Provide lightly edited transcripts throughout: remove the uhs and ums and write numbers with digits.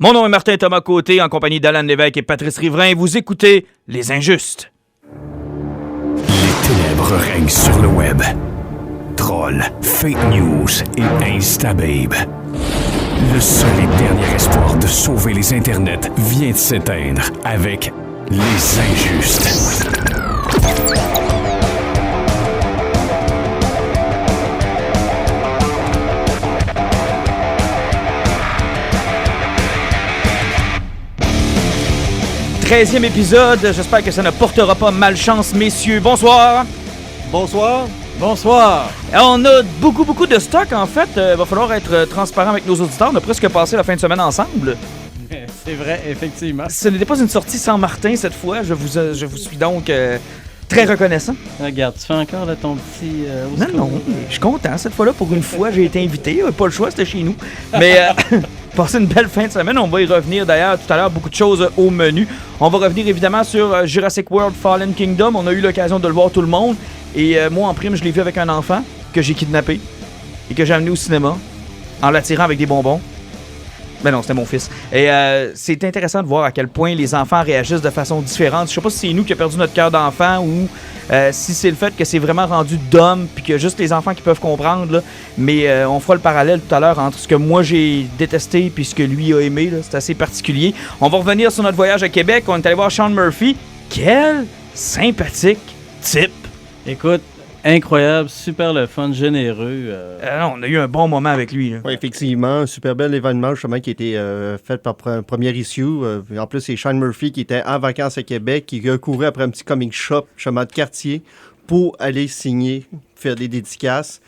Mon nom est Martin Thomas Côté, en compagnie d'Alan Lévesque et Patrice Riverain. Vous écoutez Les Injustes. Les ténèbres règnent sur le web. Trolls, fake news et instababe. Le seul et dernier espoir de sauver les internets vient de s'éteindre avec Les Injustes. Treizième épisode, j'espère que ça ne portera pas malchance, messieurs. Bonsoir. Bonsoir. Bonsoir. On a beaucoup de stock, en fait. Va falloir être transparent avec nos auditeurs. On a presque passé la fin de semaine ensemble. C'est vrai, effectivement. Ce n'était pas une sortie sans Martin cette fois. Je vous suis donc très reconnaissant. Regarde, tu fais encore là, ton petit... Non, je suis content. Cette fois-là, pour une fois, j'ai été invité. Pas le choix, c'était chez nous. Mais... Passez une belle fin de semaine, on va y revenir d'ailleurs tout à l'heure, beaucoup de choses au menu. On va revenir évidemment sur Jurassic World Fallen Kingdom, on a eu l'occasion de le voir tout le monde. Et moi en prime, je l'ai vu avec un enfant que j'ai kidnappé et que j'ai amené au cinéma en l'attirant avec des bonbons. Ben non, c'était mon fils. Et c'est intéressant de voir à quel point les enfants réagissent de façon différente. Je sais pas si c'est nous qui avons perdu notre cœur d'enfant ou si c'est le fait que c'est vraiment rendu d'homme puis que juste les enfants qui peuvent comprendre. Là. Mais on fera le parallèle tout à l'heure entre ce que moi j'ai détesté puis ce que lui a aimé. Là. C'est assez particulier. On va revenir sur notre voyage à Québec. On est allé voir Sean Murphy. Quel sympathique type. Écoute, incroyable, super le fun, généreux. Non, on a eu un bon moment avec lui. Oui, effectivement, un super bel événement justement qui a été fait par premier issue. En plus, c'est Sean Murphy qui était en vacances à Québec, qui recourait après un petit comic shop, chemin de quartier, pour aller signer, faire des dédicaces.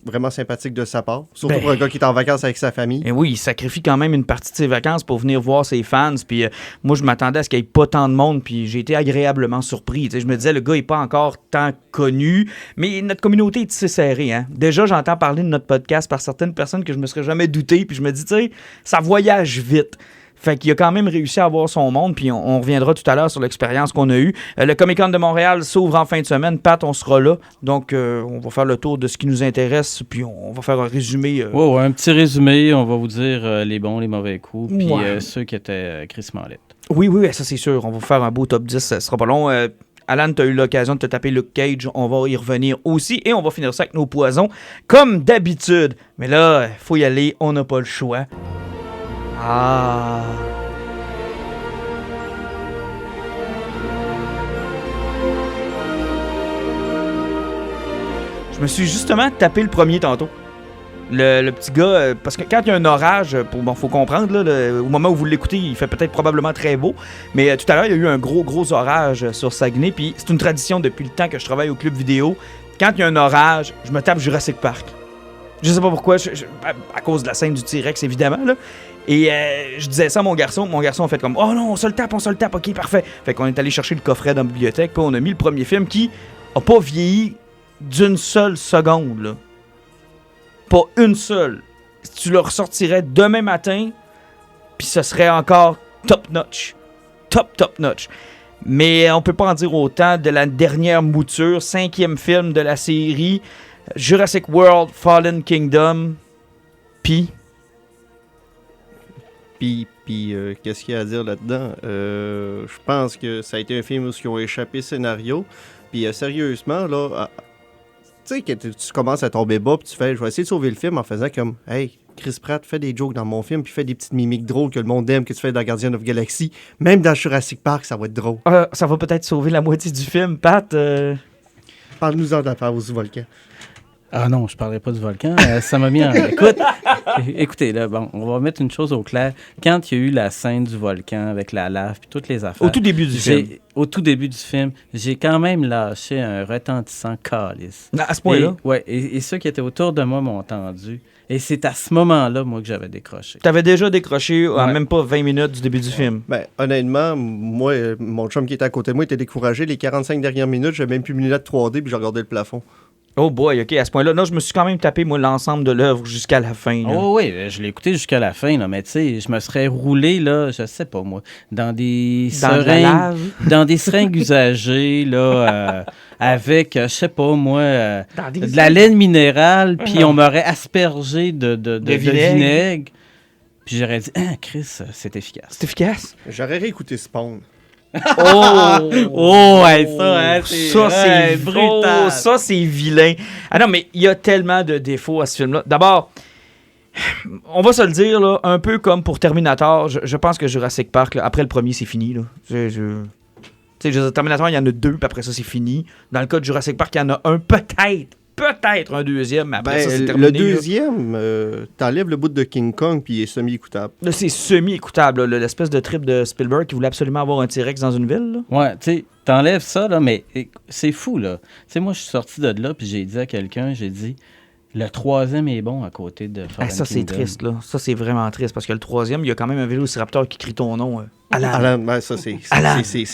Vraiment sympathique de sa part. Surtout pour un gars qui est en vacances avec sa famille. Et oui, il sacrifie quand même une partie de ses vacances pour venir voir ses fans. Puis moi, je m'attendais à ce qu'il n'y ait pas tant de monde. Puis j'ai été agréablement surpris. T'sais, je me disais, le gars n'est pas encore tant connu. Mais notre communauté est tissée serrée. Hein? Déjà, j'entends parler de notre podcast par certaines personnes que je me serais jamais douté. Puis je me dis, tu sais, ça voyage vite. Fait qu'il a quand même réussi à avoir son monde, puis on reviendra tout à l'heure sur l'expérience qu'on a eue. Le Comic-Con de Montréal s'ouvre en fin de semaine. Pat, on sera là. Donc, on va faire le tour de ce qui nous intéresse, puis on va faire un résumé. Ouais, un petit résumé. On va vous dire les bons, les mauvais coups, puis ceux qui étaient crissement laids. Oui, ça c'est sûr. On va faire un beau top 10, ça sera pas long. Alan, tu as eu l'occasion de te taper Luke Cage. On va y revenir aussi, et on va finir ça avec nos poisons, comme d'habitude. Mais là, faut y aller, on n'a pas le choix. Ah. Je me suis justement tapé le premier tantôt. Le petit gars, parce que quand il y a un orage, faut comprendre, là, au moment où vous l'écoutez, il fait peut-être probablement très beau, mais tout à l'heure, il y a eu un gros orage sur Saguenay, puis c'est une tradition depuis le temps que je travaille au club vidéo. Quand il y a un orage, je me tape Jurassic Park. Je sais pas pourquoi, à cause de la scène du T-Rex, évidemment, là. Et je disais ça à mon garçon a fait comme « Oh non, on se le tape, ok, parfait. » Fait qu'on est allé chercher le coffret dans la bibliothèque, puis on a mis le premier film qui a pas vieilli d'une seule seconde, là. Pas une seule. Tu le ressortirais demain matin, puis ce serait encore top notch. Top notch. Mais on peut pas en dire autant de la dernière mouture, 5e film de la série, Jurassic World Fallen Kingdom, puis qu'est-ce qu'il y a à dire là-dedans? Je pense que ça a été un film où ils ont échappé scénario. Puis sérieusement, là, tu sais, que tu commences à tomber bas, puis tu fais, je vais essayer de sauver le film en faisant comme, hey, Chris Pratt, fais des jokes dans mon film, puis fais des petites mimiques drôles que le monde aime, que tu fais dans Guardian of Galaxy. Même dans Jurassic Park, ça va être drôle. Ça va peut-être sauver la moitié du film, Pat. Parle-nous-en d'affaires aux volcans. Ah non, je parlerai pas du volcan. Ça m'a mis en... Écoutez, là, bon, on va mettre une chose au clair. Quand il y a eu la scène du volcan avec la lave puis toutes les affaires... Au tout début du film, j'ai quand même lâché un retentissant calice. À ce point-là? Et ceux qui étaient autour de moi m'ont entendu. Et c'est à ce moment-là, moi, que j'avais décroché. T'avais déjà décroché en même pas 20 minutes du début du film? Ben, honnêtement, moi, mon chum qui était à côté de moi était découragé. Les 45 dernières minutes, j'ai même plus mis lunettes 3D puis j'ai regardé le plafond. Oh boy, ok, à ce point-là. Non, je me suis quand même tapé, moi, l'ensemble de l'œuvre jusqu'à la fin. Là. Oh oui, je l'ai écouté jusqu'à la fin, là, mais tu sais, je me serais roulé, là, je sais pas moi, dans des seringues usagées, là, avec, je sais pas moi, de la laine minérale, puis on m'aurait aspergé de vinaigre. Puis Puis j'aurais dit, Chris, c'est efficace. C'est efficace. J'aurais réécouté Spawn. Oh, ouais, ça, c'est brutal. Ça, c'est vilain. Ah non, mais il y a tellement de défauts à ce film-là. D'abord, on va se le dire, là, un peu comme pour Terminator, je pense que Jurassic Park, là, après le premier, c'est fini. Là. Tu sais, Terminator, il y en a 2, puis après ça, c'est fini. Dans le cas de Jurassic Park, il y en a un, peut-être un deuxième, mais après ça, c'est terminé. Le deuxième, t'enlèves le bout de King Kong, puis il est semi-écoutable. Là, c'est semi-écoutable, là, l'espèce de trip de Spielberg qui voulait absolument avoir un T-Rex dans une ville. Là. Ouais, tu sais, t'enlèves ça, là, mais c'est fou, là. Tu sais, moi, je suis sorti de là, puis j'ai dit à quelqu'un, le troisième est bon à côté de Fallen Ça, c'est Kingdom. triste, là. Ça, c'est vraiment triste, parce que le troisième, il y a quand même un vélociraptor qui crie ton nom. Alan. Alan, ben, ça, c'est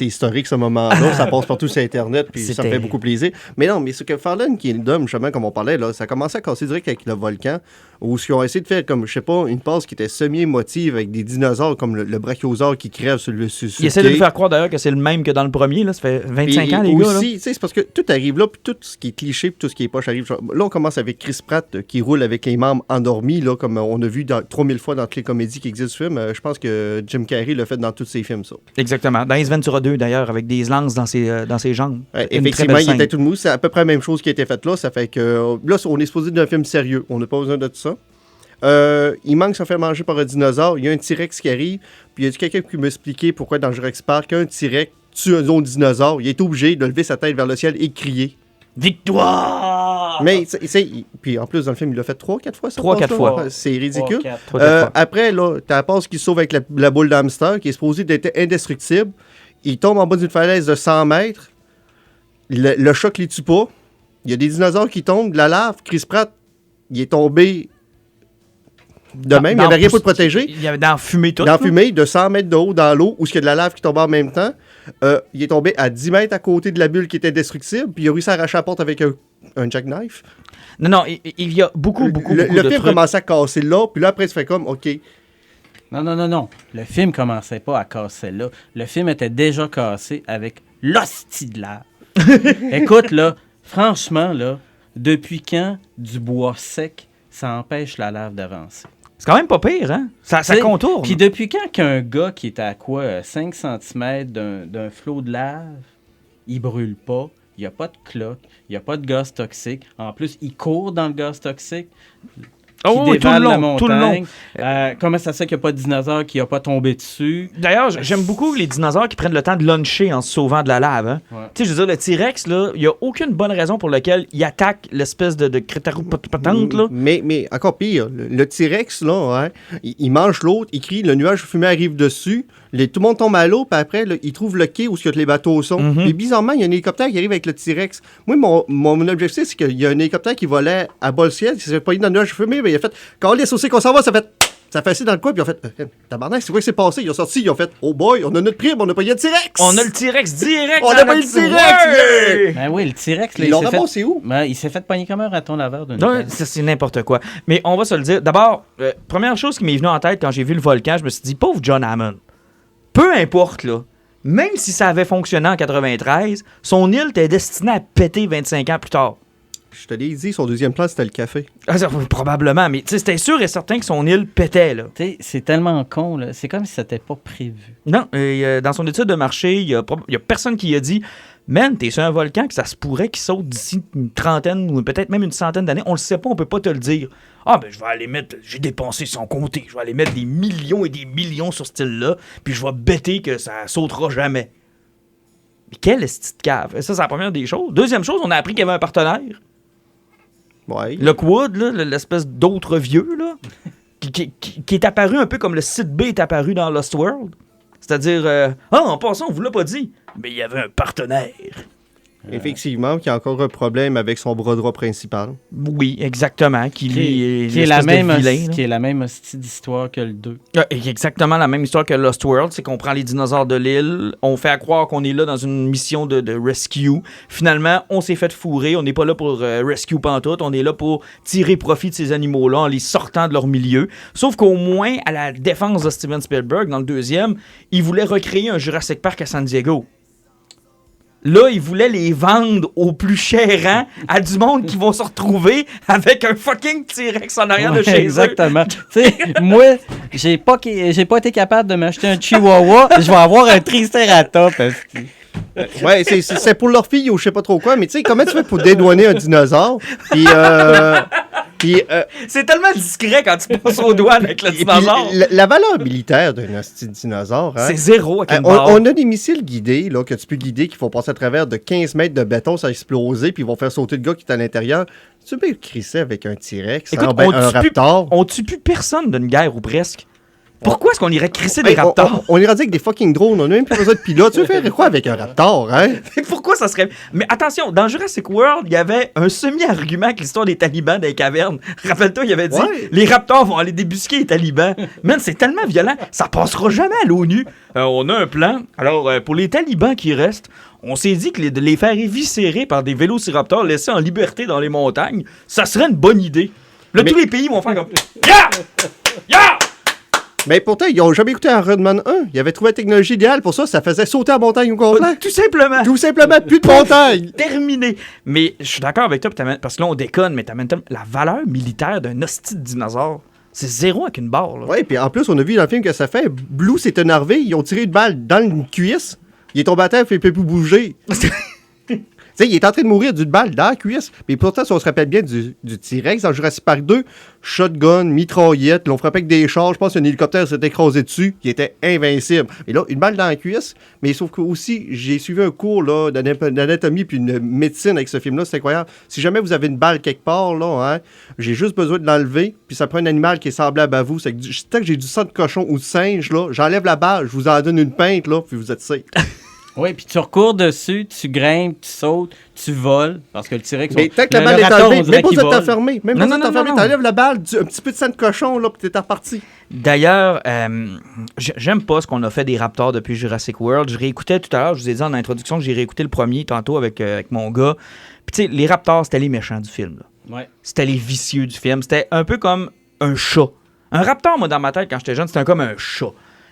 historique, ce moment-là. Ça passe partout sur Internet, puis ça me fait beaucoup plaisir. Mais non, mais ce que Fallen Kingdom, justement, comme on parlait, là, ça a commencé à casser direct avec le volcan, où ils ont essayé de faire, comme, je sais pas, une passe qui était semi-émotive avec des dinosaures, comme le brachiosaure qui crève sur le Ils essaient de nous faire croire, d'ailleurs, que c'est le même que dans le premier. Là. Ça fait 25 ans, les gars. Aussi, c'est parce que tout arrive là, puis tout ce qui est cliché, puis tout ce qui est poche arrive. Là, on commence avec Chris Pratt, qui roule avec les membres endormis, là, comme on a vu 3000 fois dans toutes les comédies qui existent du film. Je pense que Jim Carrey l'a fait dans tous ses films, ça. Exactement. Dans Ace Ventura 2, d'ailleurs, avec des lances dans ses jambes. Effectivement, il était tout mou. C'est à peu près la même chose qui a été faite là. Ça fait que là, on est supposé d'un film sérieux. On n'a pas besoin de tout ça. Il manque de se faire manger par un dinosaure. Il y a un T-Rex qui arrive. Puis il y a quelqu'un qui m'expliquait pourquoi dans Jurassic Park, un T-Rex tue un autre dinosaure. Il est obligé de lever sa tête vers le ciel et crier. Victoire! Mais, puis en plus, dans le film, il l'a fait 3-4 fois. 3-4 fois. C'est ridicule. 3-4 après, là, t'as la passe qui sauve avec la boule d'hamster, qui est supposée d'être indestructible. Il tombe en bas d'une falaise de 100 mètres. Le choc les tue pas. Il y a des dinosaures qui tombent, de la lave. Chris Pratt, il est tombé de même. Il n'y avait rien pour le protéger. Il y avait dans la fumée tout. Dans la fumée, de 100 mètres de haut dans l'eau, où il y a de la lave qui tombe en même temps. Il est tombé à 10 mètres à côté de la bulle qui était indestructible, puis il a réussi à arracher la porte avec un jackknife. Non, il y a beaucoup de trucs. Le film commençait à casser là, puis là, après, ça fait comme, OK. Non. Le film commençait pas à casser là. Le film était déjà cassé avec l'hostie de lave. Écoute, là, franchement, là, depuis quand du bois sec, ça empêche la lave d'avancer? C'est quand même pas pire, hein? Ça contourne. Puis depuis quand qu'un gars qui est à quoi, 5 cm d'un flot de lave, il brûle pas, il n'y a pas de cloque, il n'y a pas de gaz toxique. En plus, il court dans le gaz toxique. Qui dévale la montagne. Tout le long. Comment ça se fait qu'il n'y a pas de dinosaure qui n'a pas tombé dessus? D'ailleurs, j'aime beaucoup les dinosaures qui prennent le temps de luncher en se sauvant de la lave. Hein? Ouais. Tu sais, je veux dire, le T-Rex, là, il n'y a aucune bonne raison pour laquelle il attaque l'espèce de crétaropatente, là. Mais encore pire, le T-Rex, là, hein, il mange l'autre, il crie, le nuage de fumée arrive dessus, tout le monde tombe à l'eau, puis après, là, il trouve le quai où les bateaux sont. Puis bizarrement, il y a un hélicoptère qui arrive avec le T-Rex. Moi, mon objectif, c'est qu'il y a un hélicoptère qui volait à bas le ciel, qui s'est pas dans le nuage de fumée, mais il a fait, quand on laisse aussi qu'on s'en va, ça fait assis dans le coin, puis ils ont fait, tabarnak, c'est quoi qui s'est passé? Ils ont sorti, ils ont fait, oh boy, on a notre prime, on n'a pas eu de T-Rex! On a le T-Rex direct! On a pas eu de T-Rex! Ben oui, le T-Rex, ils l'ont ramassé où? Ben, il s'est fait pogner comme un raton laveur d'une canne. C'est n'importe quoi. Mais on va se le dire. D'abord, première chose qui m'est venue en tête quand j'ai vu le volcan, je me suis dit, pauvre John Hammond. Peu importe, là. Même si ça avait fonctionné en 93, son île était destinée à péter 25 ans plus tard. Je te l'ai dit, son deuxième plan, c'était le café. Probablement, mais c'était sûr et certain que son île pétait, là. C'est tellement con, là. C'est comme si c'était pas prévu. Non, dans son étude de marché, il y a personne qui a dit « Man, t'es sur un volcan que ça se pourrait qu'il saute d'ici une trentaine ou peut-être même une centaine d'années. On le sait pas, on peut pas te le dire. Ah, ben je vais aller mettre... J'ai dépensé sans compter. Je vais aller mettre des millions et des millions sur ce île-là, puis je vais bêter que ça sautera jamais. » Mais quelle petite cave. Ça, c'est la première des choses. Deuxième chose, on a appris qu'il y avait un partenaire. Ouais. Lockwood, là, l'espèce d'autre vieux, là, qui est apparu un peu comme le site B est apparu dans Lost World. C'est-à-dire, en passant, on vous l'a pas dit, mais il y avait un partenaire. Effectivement, qui a encore un problème avec son bras droit principal. Oui, exactement. Qui est la même hostie d'histoire que le 2. Exactement la même histoire que Lost World. C'est qu'on prend les dinosaures de l'île, on fait croire qu'on est là dans une mission de rescue. Finalement, on s'est fait fourrer. On n'est pas là pour rescue pantoute. On est là pour tirer profit de ces animaux-là en les sortant de leur milieu. Sauf qu'au moins, à la défense de Steven Spielberg, dans le deuxième, il voulait recréer un Jurassic Park à San Diego. Là, ils voulaient les vendre au plus cher rang à du monde qui vont se retrouver avec un fucking T-Rex en arrière de chez exactement. Tu sais, moi, j'ai pas été capable de m'acheter un Chihuahua, je vais avoir un Triceratops. Ouais, c'est pour leur fille ou je sais pas trop quoi, mais tu sais, comment tu fais pour dédouaner un dinosaure? Puis, c'est tellement discret quand tu passes au doigt avec le et puis, dinosaure. la valeur militaire d'un hostie de dinosaure, hein? C'est zéro avec une barre. On a des missiles guidés, là, que tu peux guider, qui font passer à travers de 15 mètres de béton, ça a explosé, puis ils vont faire sauter le gars qui est à l'intérieur. Tu peux crisser avec un T-Rex, Écoute, un raptor. On tue plus personne d'une guerre ou presque. Pourquoi est-ce qu'on irait crisser des raptors? On irait dire avec des fucking drones, on a même plus besoin de pilotes. Tu veux faire quoi avec un raptor, hein? Pourquoi ça serait... Mais attention, dans Jurassic World, il y avait un semi-argument avec l'histoire des talibans dans les cavernes. Rappelle-toi, il avait dit, les raptors vont aller débusquer les talibans. Man, c'est tellement violent, ça passera jamais à l'ONU. On a un plan. Alors, pour les talibans qui restent, on s'est dit que de les faire éviscérer par des vélociraptors laissés en liberté dans les montagnes, ça serait une bonne idée. Là, tous les pays vont faire comme... Ya! Ya! Mais pourtant, ils n'ont jamais écouté Iron Man 1. Ils avaient trouvé la technologie idéale pour ça. Ça faisait sauter la montagne au complet. Tout simplement. Tout simplement, plus de montagne. Terminé. Mais je suis d'accord avec toi, parce que là, on déconne, mais t'amènes la valeur militaire d'un hostie de dinosaure. C'est zéro avec une barre, là. Oui, puis en plus, on a vu dans le film que ça fait. Blue s'est énervé. Ils ont tiré une balle dans une cuisse. Il est tombé à terre, il ne peut plus bouger. Tu sais, il est en train de mourir d'une balle dans la cuisse. Mais pourtant, si on se rappelle bien du T-Rex dans Jurassic Park 2, shotgun, mitraillette, l'on frappait avec des chars. Je pense qu'un hélicoptère s'est écrasé dessus. Il était invincible. Et là, une balle dans la cuisse. Mais sauf que aussi, j'ai suivi un cours là, d'anatomie puis une médecine avec ce film-là. C'est incroyable. Si jamais vous avez une balle quelque part, là, hein, j'ai juste besoin de l'enlever. Puis ça prend un animal qui est semblable à vous. C'est que tant que j'ai du sang de cochon ou de singe, là, j'enlève la balle, je vous en donne une pinte, là, puis vous êtes safe. Oui, puis tu recours dessus, tu grimpes, tu sautes, tu voles, parce que le T-Rex... Mais tant que la balle est enlevée, même pas de t'enfermer. Même pas de t'enfermer, t'enlèves la balle, un petit peu de sang de cochon, là, puis t'es reparti. D'ailleurs, j'aime pas ce qu'on a fait des raptors depuis Jurassic World. Je réécoutais tout à l'heure, je vous ai dit en introduction que j'ai réécouté le premier tantôt avec mon gars. Puis tu sais, les raptors, c'était les méchants du film, là. Ouais. C'était les vicieux du film. C'était un peu comme un chat. Un raptor, moi, dans ma tête, quand j'étais jeune, c'était comme un chat.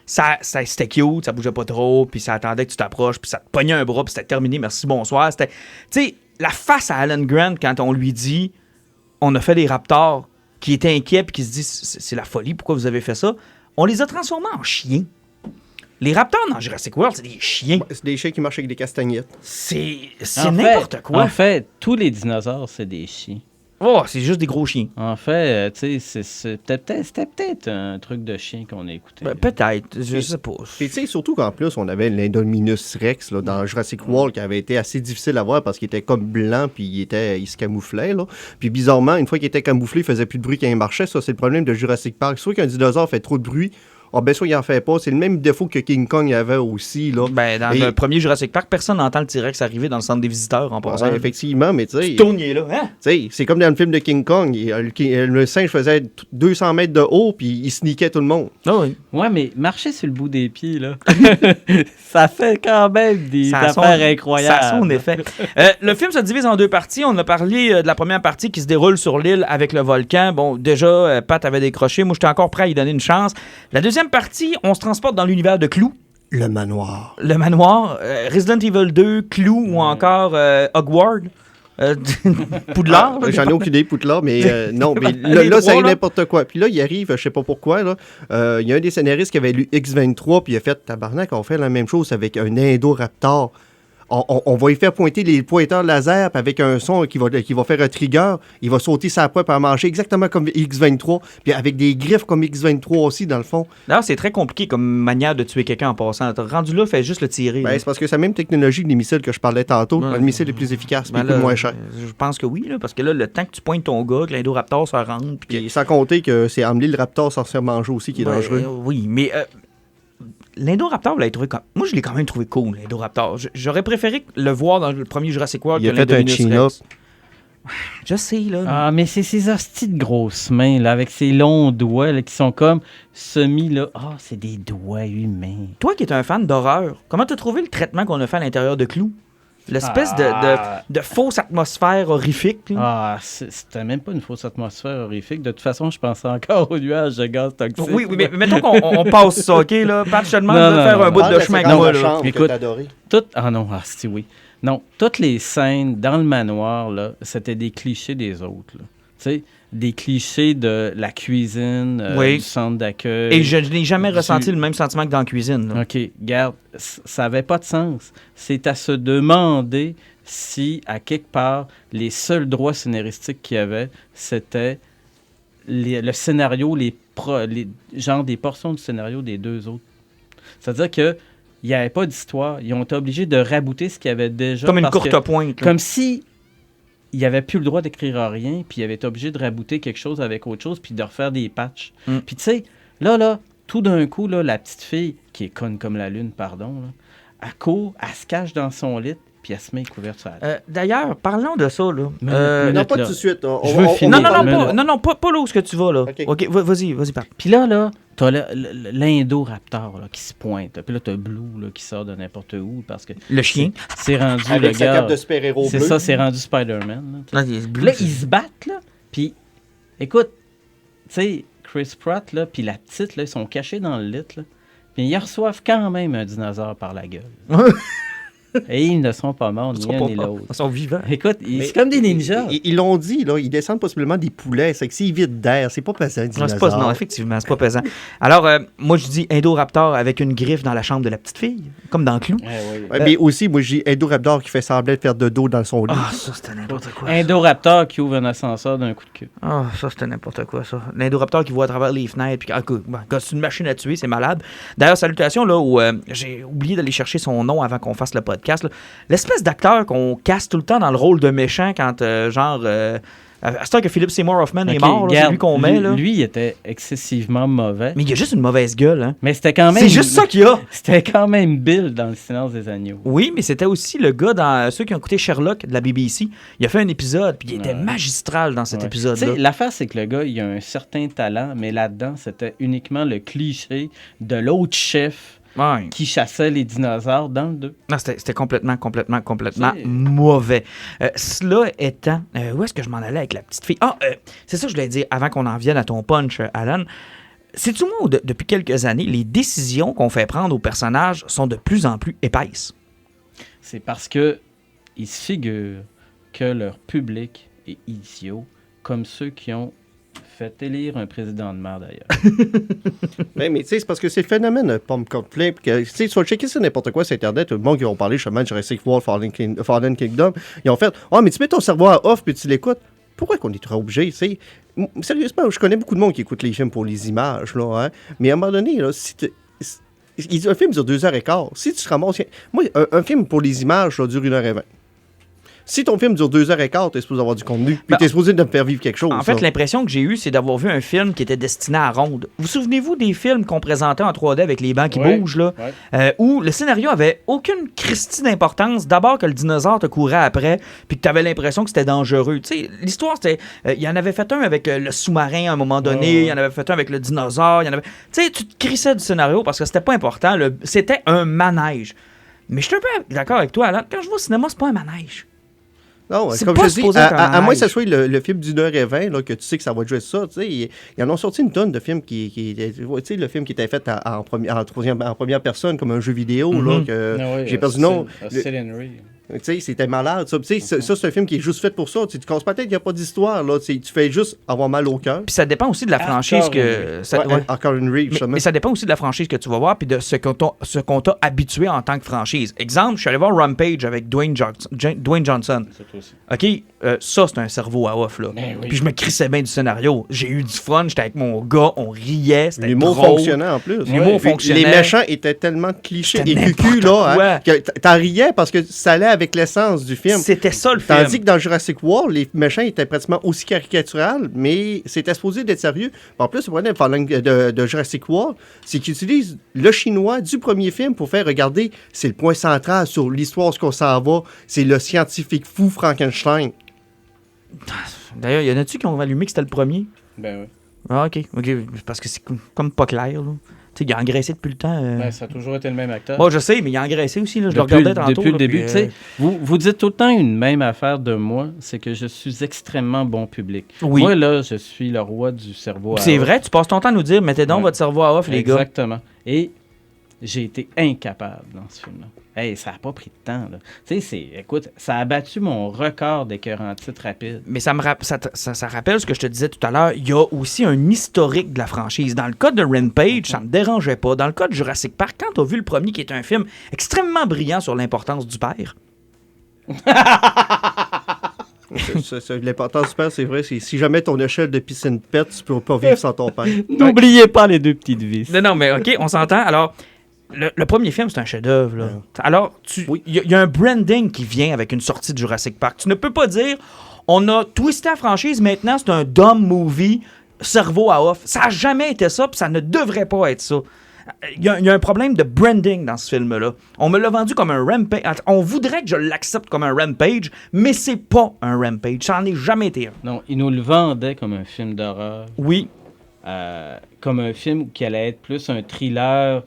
Ça, c'était cute, ça bougeait pas trop, puis ça attendait que tu t'approches, puis ça te pognait un bras, puis c'était terminé, merci, bonsoir. C'était, tu sais, la face à Alan Grant quand on lui dit « On a fait des raptors », qui était inquiet, puis qui se dit « C'est la folie, pourquoi vous avez fait ça? » On les a transformés en chiens. Les raptors dans Jurassic World, c'est des chiens. C'est des chiens qui marchent avec des castagnettes. C'est n'importe quoi. En fait, tous les dinosaures, c'est des chiens. Oh, c'est juste des gros chiens. En fait, tu sais, c'était peut-être un truc de chien qu'on a écouté. Ben, peut-être, je sais pas. Puis tu sais, surtout qu'en plus, on avait l'Indominus Rex là, dans Jurassic World qui avait été assez difficile à voir parce qu'il était comme blanc puis il se camouflait. Là. Puis bizarrement, une fois qu'il était camouflé, il faisait plus de bruit quand il marchait. Ça, c'est le problème de Jurassic Park. Soit qu'un dinosaure fait trop de bruit, bien sûr, il en fait pas. C'est le même défaut que King Kong avait aussi. Là. Ben, dans le premier Jurassic Park, personne n'entend le T-Rex arriver dans le centre des visiteurs en passant. Ouais, effectivement, mais tu sais... Tournier là, hein? Tu sais, c'est comme dans le film de King Kong. Le singe faisait 200 mètres de haut, puis il sneakait tout le monde. Ah oui. Ouais, mais marcher sur le bout des pieds, là, ça fait quand même des affaires incroyables. Ça a son effet. Le film se divise en deux parties. On a parlé de la première partie qui se déroule sur l'île avec le volcan. Bon, déjà, Pat avait décroché. Moi, j'étais encore prêt à y donner une chance. La deuxième partie, on se transporte dans l'univers de Clou. Le manoir. Le manoir. Resident Evil 2, Clou ou encore Hogwarts. Poudlard. J'en ai aucune idée, Poudlard, mais non, mais là, ça arrive n'importe quoi. Puis là, il arrive, je sais pas pourquoi, là, il y a un des scénaristes qui avait lu X-23, puis il a fait « Tabarnak, on fait la même chose avec un Indoraptor. » On va y faire pointer les pointeurs laser avec un son qui va faire un trigger. Il va sauter sa proie pour manger exactement comme X-23. Puis avec des griffes comme X-23 aussi, dans le fond. D'ailleurs, c'est très compliqué comme manière de tuer quelqu'un en passant. Rendu là, fait juste le tirer. Ben, c'est parce que c'est la même technologie que les missiles que je parlais tantôt. Le missile est plus efficace, mais il coûte moins cher. Je pense que oui, là, parce que là, le temps que tu pointes ton gars, que l'Indoraptor se rende. Puis sans compter que c'est Amelie le Raptor sans se faire manger aussi qui est dangereux. Oui, mais... L'Indoraptor, moi, je l'ai quand même trouvé cool, l'Indoraptor. J'aurais préféré le voir dans le premier Jurassic World que l'Indominus Rex. Je sais, là. Ah, mais c'est ces hosties de grosses mains, là, avec ces longs doigts, là, qui sont comme semi, là. Ah, c'est des doigts humains. Toi qui es un fan d'horreur, comment t'as trouvé le traitement qu'on a fait à l'intérieur de Clou? L'espèce de fausse atmosphère horrifique. Là. Ah, c'était même pas une fausse atmosphère horrifique. De toute façon, je pensais encore aux nuages de gaz toxique. Oui, mais mettons qu'on passe ça, OK? Là. Pat, je te demande de faire un bout de chemin avec moi. Là. Écoute, tout... Ah non, c'est oui. Non, toutes les scènes dans le manoir, là, c'était des clichés des autres. Là. Tu sais, des clichés de la cuisine, Oui. du centre d'accueil. Et je n'ai jamais ressenti le même sentiment que dans la cuisine. Là. OK, regarde, ça n'avait pas de sens. C'est à se demander si, à quelque part, les seuls droits scénaristiques qu'il y avait, c'était le scénario, genre des portions du scénario des deux autres. C'est-à-dire que il n'y avait pas d'histoire. Ils ont été obligés de rabouter ce qu'il y avait déjà. Comme une courte pointe. Là. Comme si il n'avait plus le droit d'écrire rien, puis il avait été obligé de rabouter quelque chose avec autre chose, puis de refaire des patchs. Puis tu sais, là, tout d'un coup, là, la petite fille, qui est conne comme la lune, pardon, là, elle court, elle se cache dans son lit, puis elle se met couverte sur la tête. D'ailleurs, parlons de ça. Là. non, pas tout de suite. Je veux finir. Non, pas là où ce que tu vas. Là. OK, vas-y, parle. Puis là, t'as l'Indoraptor là, qui se pointe. Puis là, t'as Blue là, qui sort de n'importe où parce que... Le chien. C'est rendu avec le sa gars... cape de super-héros C'est bleu. ça, c'est rendu Spider-Man. Là, Là, ils se battent, là. Puis, écoute, tu sais, Chris Pratt, là, puis la petite, là, ils sont cachés dans le lit, là. Puis ils reçoivent quand même un dinosaure par la gueule. Et ils ne sont pas morts, ni un ni l'autre. Ils sont vivants. Écoute, c'est comme des ninjas. Ils l'ont dit, là, ils descendent possiblement des poulets. C'est que s'ils vident d'air, c'est pas pesant, un dinosaure. Non, effectivement, c'est pas pesant. Alors, moi, je dis Indoraptor avec une griffe dans la chambre de la petite fille, comme dans Clou. Mais aussi, moi, je dis Indoraptor qui fait semblant de faire de dos dans son lit. Ah, ça, c'était n'importe quoi. Indoraptor qui ouvre un ascenseur d'un coup de queue. Ah, ça, c'était n'importe quoi, ça. L'Indoraptor qui voit à travers les fenêtres. Puis, c'est une machine à tuer, c'est malade. D'ailleurs, salutations, là, où j'ai oublié d'aller chercher son nom avant qu'on fasse le podcast. Là. L'espèce d'acteur qu'on casse tout le temps dans le rôle de méchant quand, à ce temps que Philip Seymour Hoffman est mort, là, c'est lui qu'on met. Là. Lui, il était excessivement mauvais. Mais il a juste une mauvaise gueule. Hein. Mais c'était quand même... C'est juste ça qu'il y a. C'était quand même Bill dans Le Silence des agneaux. Oui, mais c'était aussi le gars dans ceux qui ont écouté Sherlock de la BBC. Il a fait un épisode, puis il était magistral dans cet épisode-là. L'affaire, c'est que le gars, il a un certain talent, mais là-dedans, c'était uniquement le cliché de l'autre chef qui chassait les dinosaures dans le 2. Non, c'était complètement mauvais. Cela étant, où est-ce que je m'en allais avec la petite fille? C'est ça que je voulais dire avant qu'on en vienne à ton punch, Alan. Sais-tu, moi, depuis quelques années, les décisions qu'on fait prendre aux personnages sont de plus en plus épaisses? C'est parce que ils se figurent que leur public est idiot, comme ceux qui ont fait élire un président de mer, d'ailleurs. mais tu sais, c'est parce que c'est le phénomène de pomme cornflake. Tu sais, tu vas checker sur n'importe quoi sur Internet, tout le monde qui ont parlé justement de Jurassic World, Fallen Kingdom, ils ont fait « Ah, mais tu mets ton cerveau à off puis tu l'écoutes. » Pourquoi qu'on est trop obligé, tu sais? Sérieusement, je connais beaucoup de monde qui écoute les films pour les images, là, hein? Mais à un moment donné, là, un film dure 2h15. Si tu te ramasses... Moi, un film pour les images, là, dure 1h20. Si ton film dure 2h15, t'es supposé avoir du contenu, puis t'es supposé de me faire vivre quelque chose. En fait, l'impression que j'ai eue, c'est d'avoir vu un film qui était destiné à ronde. Vous souvenez-vous des films qu'on présentait en 3D avec les bancs qui bougent, là? Où le scénario avait aucune christie d'importance. D'abord que le dinosaure te courait après, puis que t'avais l'impression que c'était dangereux. Tu sais, l'histoire, c'était... Il y en avait fait un avec le sous-marin à un moment donné, il y en avait fait un avec le dinosaure, il y en avait... Tu sais, tu te crissais du scénario parce que c'était pas important. C'était un manège. Mais je suis un peu d'accord avec toi, Alan. Quand je vais au cinéma, c'est pas un manège. Non, c'est comme pas je dis, supposé à moins que ce soit le film d'1h20, là, que tu sais que ça va jouer ça, tu sais, ils en ont sorti une tonne de films tu sais, le film qui était fait en première personne, comme un jeu vidéo, là, que j'ai perdu le nom. Tu sais, c'était malade, ça. Tu sais, ça, c'est un film qui est juste fait pour ça. Tu te casses pas tête qu'il n'y a pas d'histoire, là. Tu fais juste avoir mal au cœur. Puis ça dépend aussi de la franchise que... Encore une Reeve, mais ça dépend aussi de la franchise que tu vas voir puis de ce qu'on t'a habitué en tant que franchise. Exemple, je suis allé voir Rampage avec Dwayne Johnson. OK, ça, c'est un cerveau à off, là. Puis je me crissais bien du scénario. J'ai eu du fun, j'étais avec mon gars, on riait, c'était drôle. L'humour fonctionnait en plus. L'humour fonctionnait. Les méchants étaient tellement clichés et cucu, là, hein, que t'en riais parce que ça allait avec l'essence du film. C'était ça le film. Tandis que dans Jurassic World, les méchants étaient pratiquement aussi caricaturales, mais c'était supposé d'être sérieux. En plus, le problème de Jurassic World, c'est qu'ils utilisent le chinois du premier film pour faire regarder, c'est le point central sur l'histoire, ce qu'on s'en va, c'est le scientifique fou Frankenstein. D'ailleurs, il y en a-tu qui ont allumé que c'était le premier? Ben oui. Ah, OK. Parce que c'est comme pas clair, là. Tu sais, il a engraissé depuis le temps. Ben, ça a toujours été le même acteur. Bon, je sais, mais il a engraissé aussi. Là, je le regardais tantôt. Depuis le début. Vous dites tout le temps une même affaire de moi, c'est que je suis extrêmement bon public. Oui. Moi, là, je suis le roi du cerveau à off. C'est vrai, tu passes ton temps à nous dire, mettez donc votre cerveau à off, les gars. Exactement. Et J'ai été incapable dans ce film-là. Hey, ça n'a pas pris de temps, là. Tu sais, écoute, ça a battu mon record d'écœurant titre rapide. Mais ça rappelle ce que je te disais tout à l'heure. Il y a aussi un historique de la franchise. Dans le cas de Rampage, ça me dérangeait pas. Dans le cas de Jurassic Park, quand tu as vu le premier, qui est un film extrêmement brillant sur l'importance du père. L'importance du père, c'est vrai, c'est si jamais ton échelle de piscine pète, tu peux pas vivre sans ton père. N'oubliez pas les deux petites vis. Non, mais OK, on s'entend. Alors, le premier film, c'est un chef-d'œuvre. Là. Alors, il y a un branding qui vient avec une sortie de Jurassic Park. Tu ne peux pas dire, on a twisté la franchise, maintenant c'est un dumb movie, cerveau à off. Ça n'a jamais été ça, puis ça ne devrait pas être ça. Il y a un problème de branding dans ce film-là. On me l'a vendu comme un Rampage. On voudrait que je l'accepte comme un Rampage, mais c'est pas un Rampage. Ça n'en est jamais été un. Non, ils nous le vendaient comme un film d'horreur. Oui. Comme un film qui allait être plus un thriller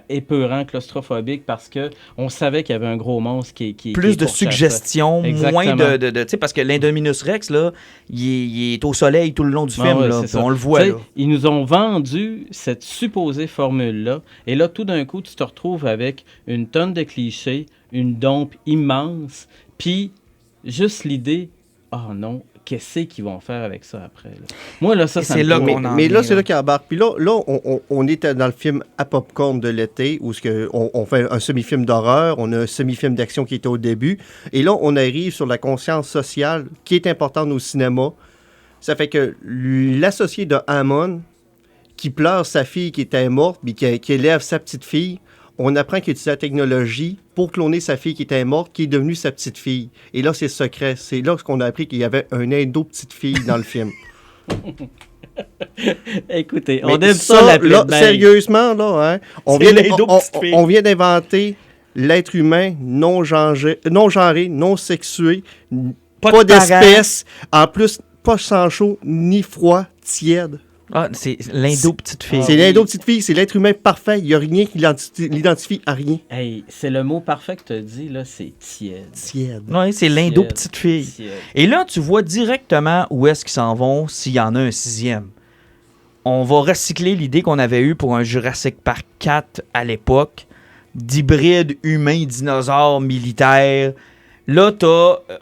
épeurant, claustrophobique, parce que on savait qu'il y avait un gros monstre qui plus de suggestions, moins de tu sais, parce que l'Indominus Rex, là, il est au soleil tout le long du film, ouais, là, on le voit. Là. Ils nous ont vendu cette supposée formule-là, et là, tout d'un coup, tu te retrouves avec une tonne de clichés, une dompe immense, puis juste l'idée, oh non, qu'est-ce qu'ils vont faire avec ça après? Là? Moi, là, ça c'est là qu'on en mais là, c'est là qu'il embarque. Puis là on était dans le film à popcorn de l'été, où on fait un semi-film d'horreur, on a un semi-film d'action qui était au début, et là, on arrive sur la conscience sociale qui est importante au cinéma. Ça fait que l'associé de Hammond, qui pleure sa fille qui était morte, puis qui élève sa petite fille, on apprend qu'il utilise la technologie pour cloner sa fille qui était morte, qui est devenue sa petite fille. Et là, c'est secret. C'est là qu'on a appris qu'il y avait un indo-petite fille dans le film. Écoutez, on aime ça la là, sérieusement, là, hein, on vient d'inventer l'être humain non genré, non sexué, pas d'espèce, en plus, pas sans chaud, ni froid, tiède. Ah, c'est l'indo-petite-fille. C'est l'indo-petite-fille, c'est l'être humain parfait. Il n'y a rien qui l'identifie à rien. Hey, c'est le mot parfait que tu as dit, là, c'est tiède. Tiède. Oui, c'est l'indo-petite-fille. Et là, tu vois directement où est-ce qu'ils s'en vont s'il y en a un sixième. On va recycler l'idée qu'on avait eue pour un Jurassic Park 4 à l'époque, d'hybride humain-dinosaure militaire. Là,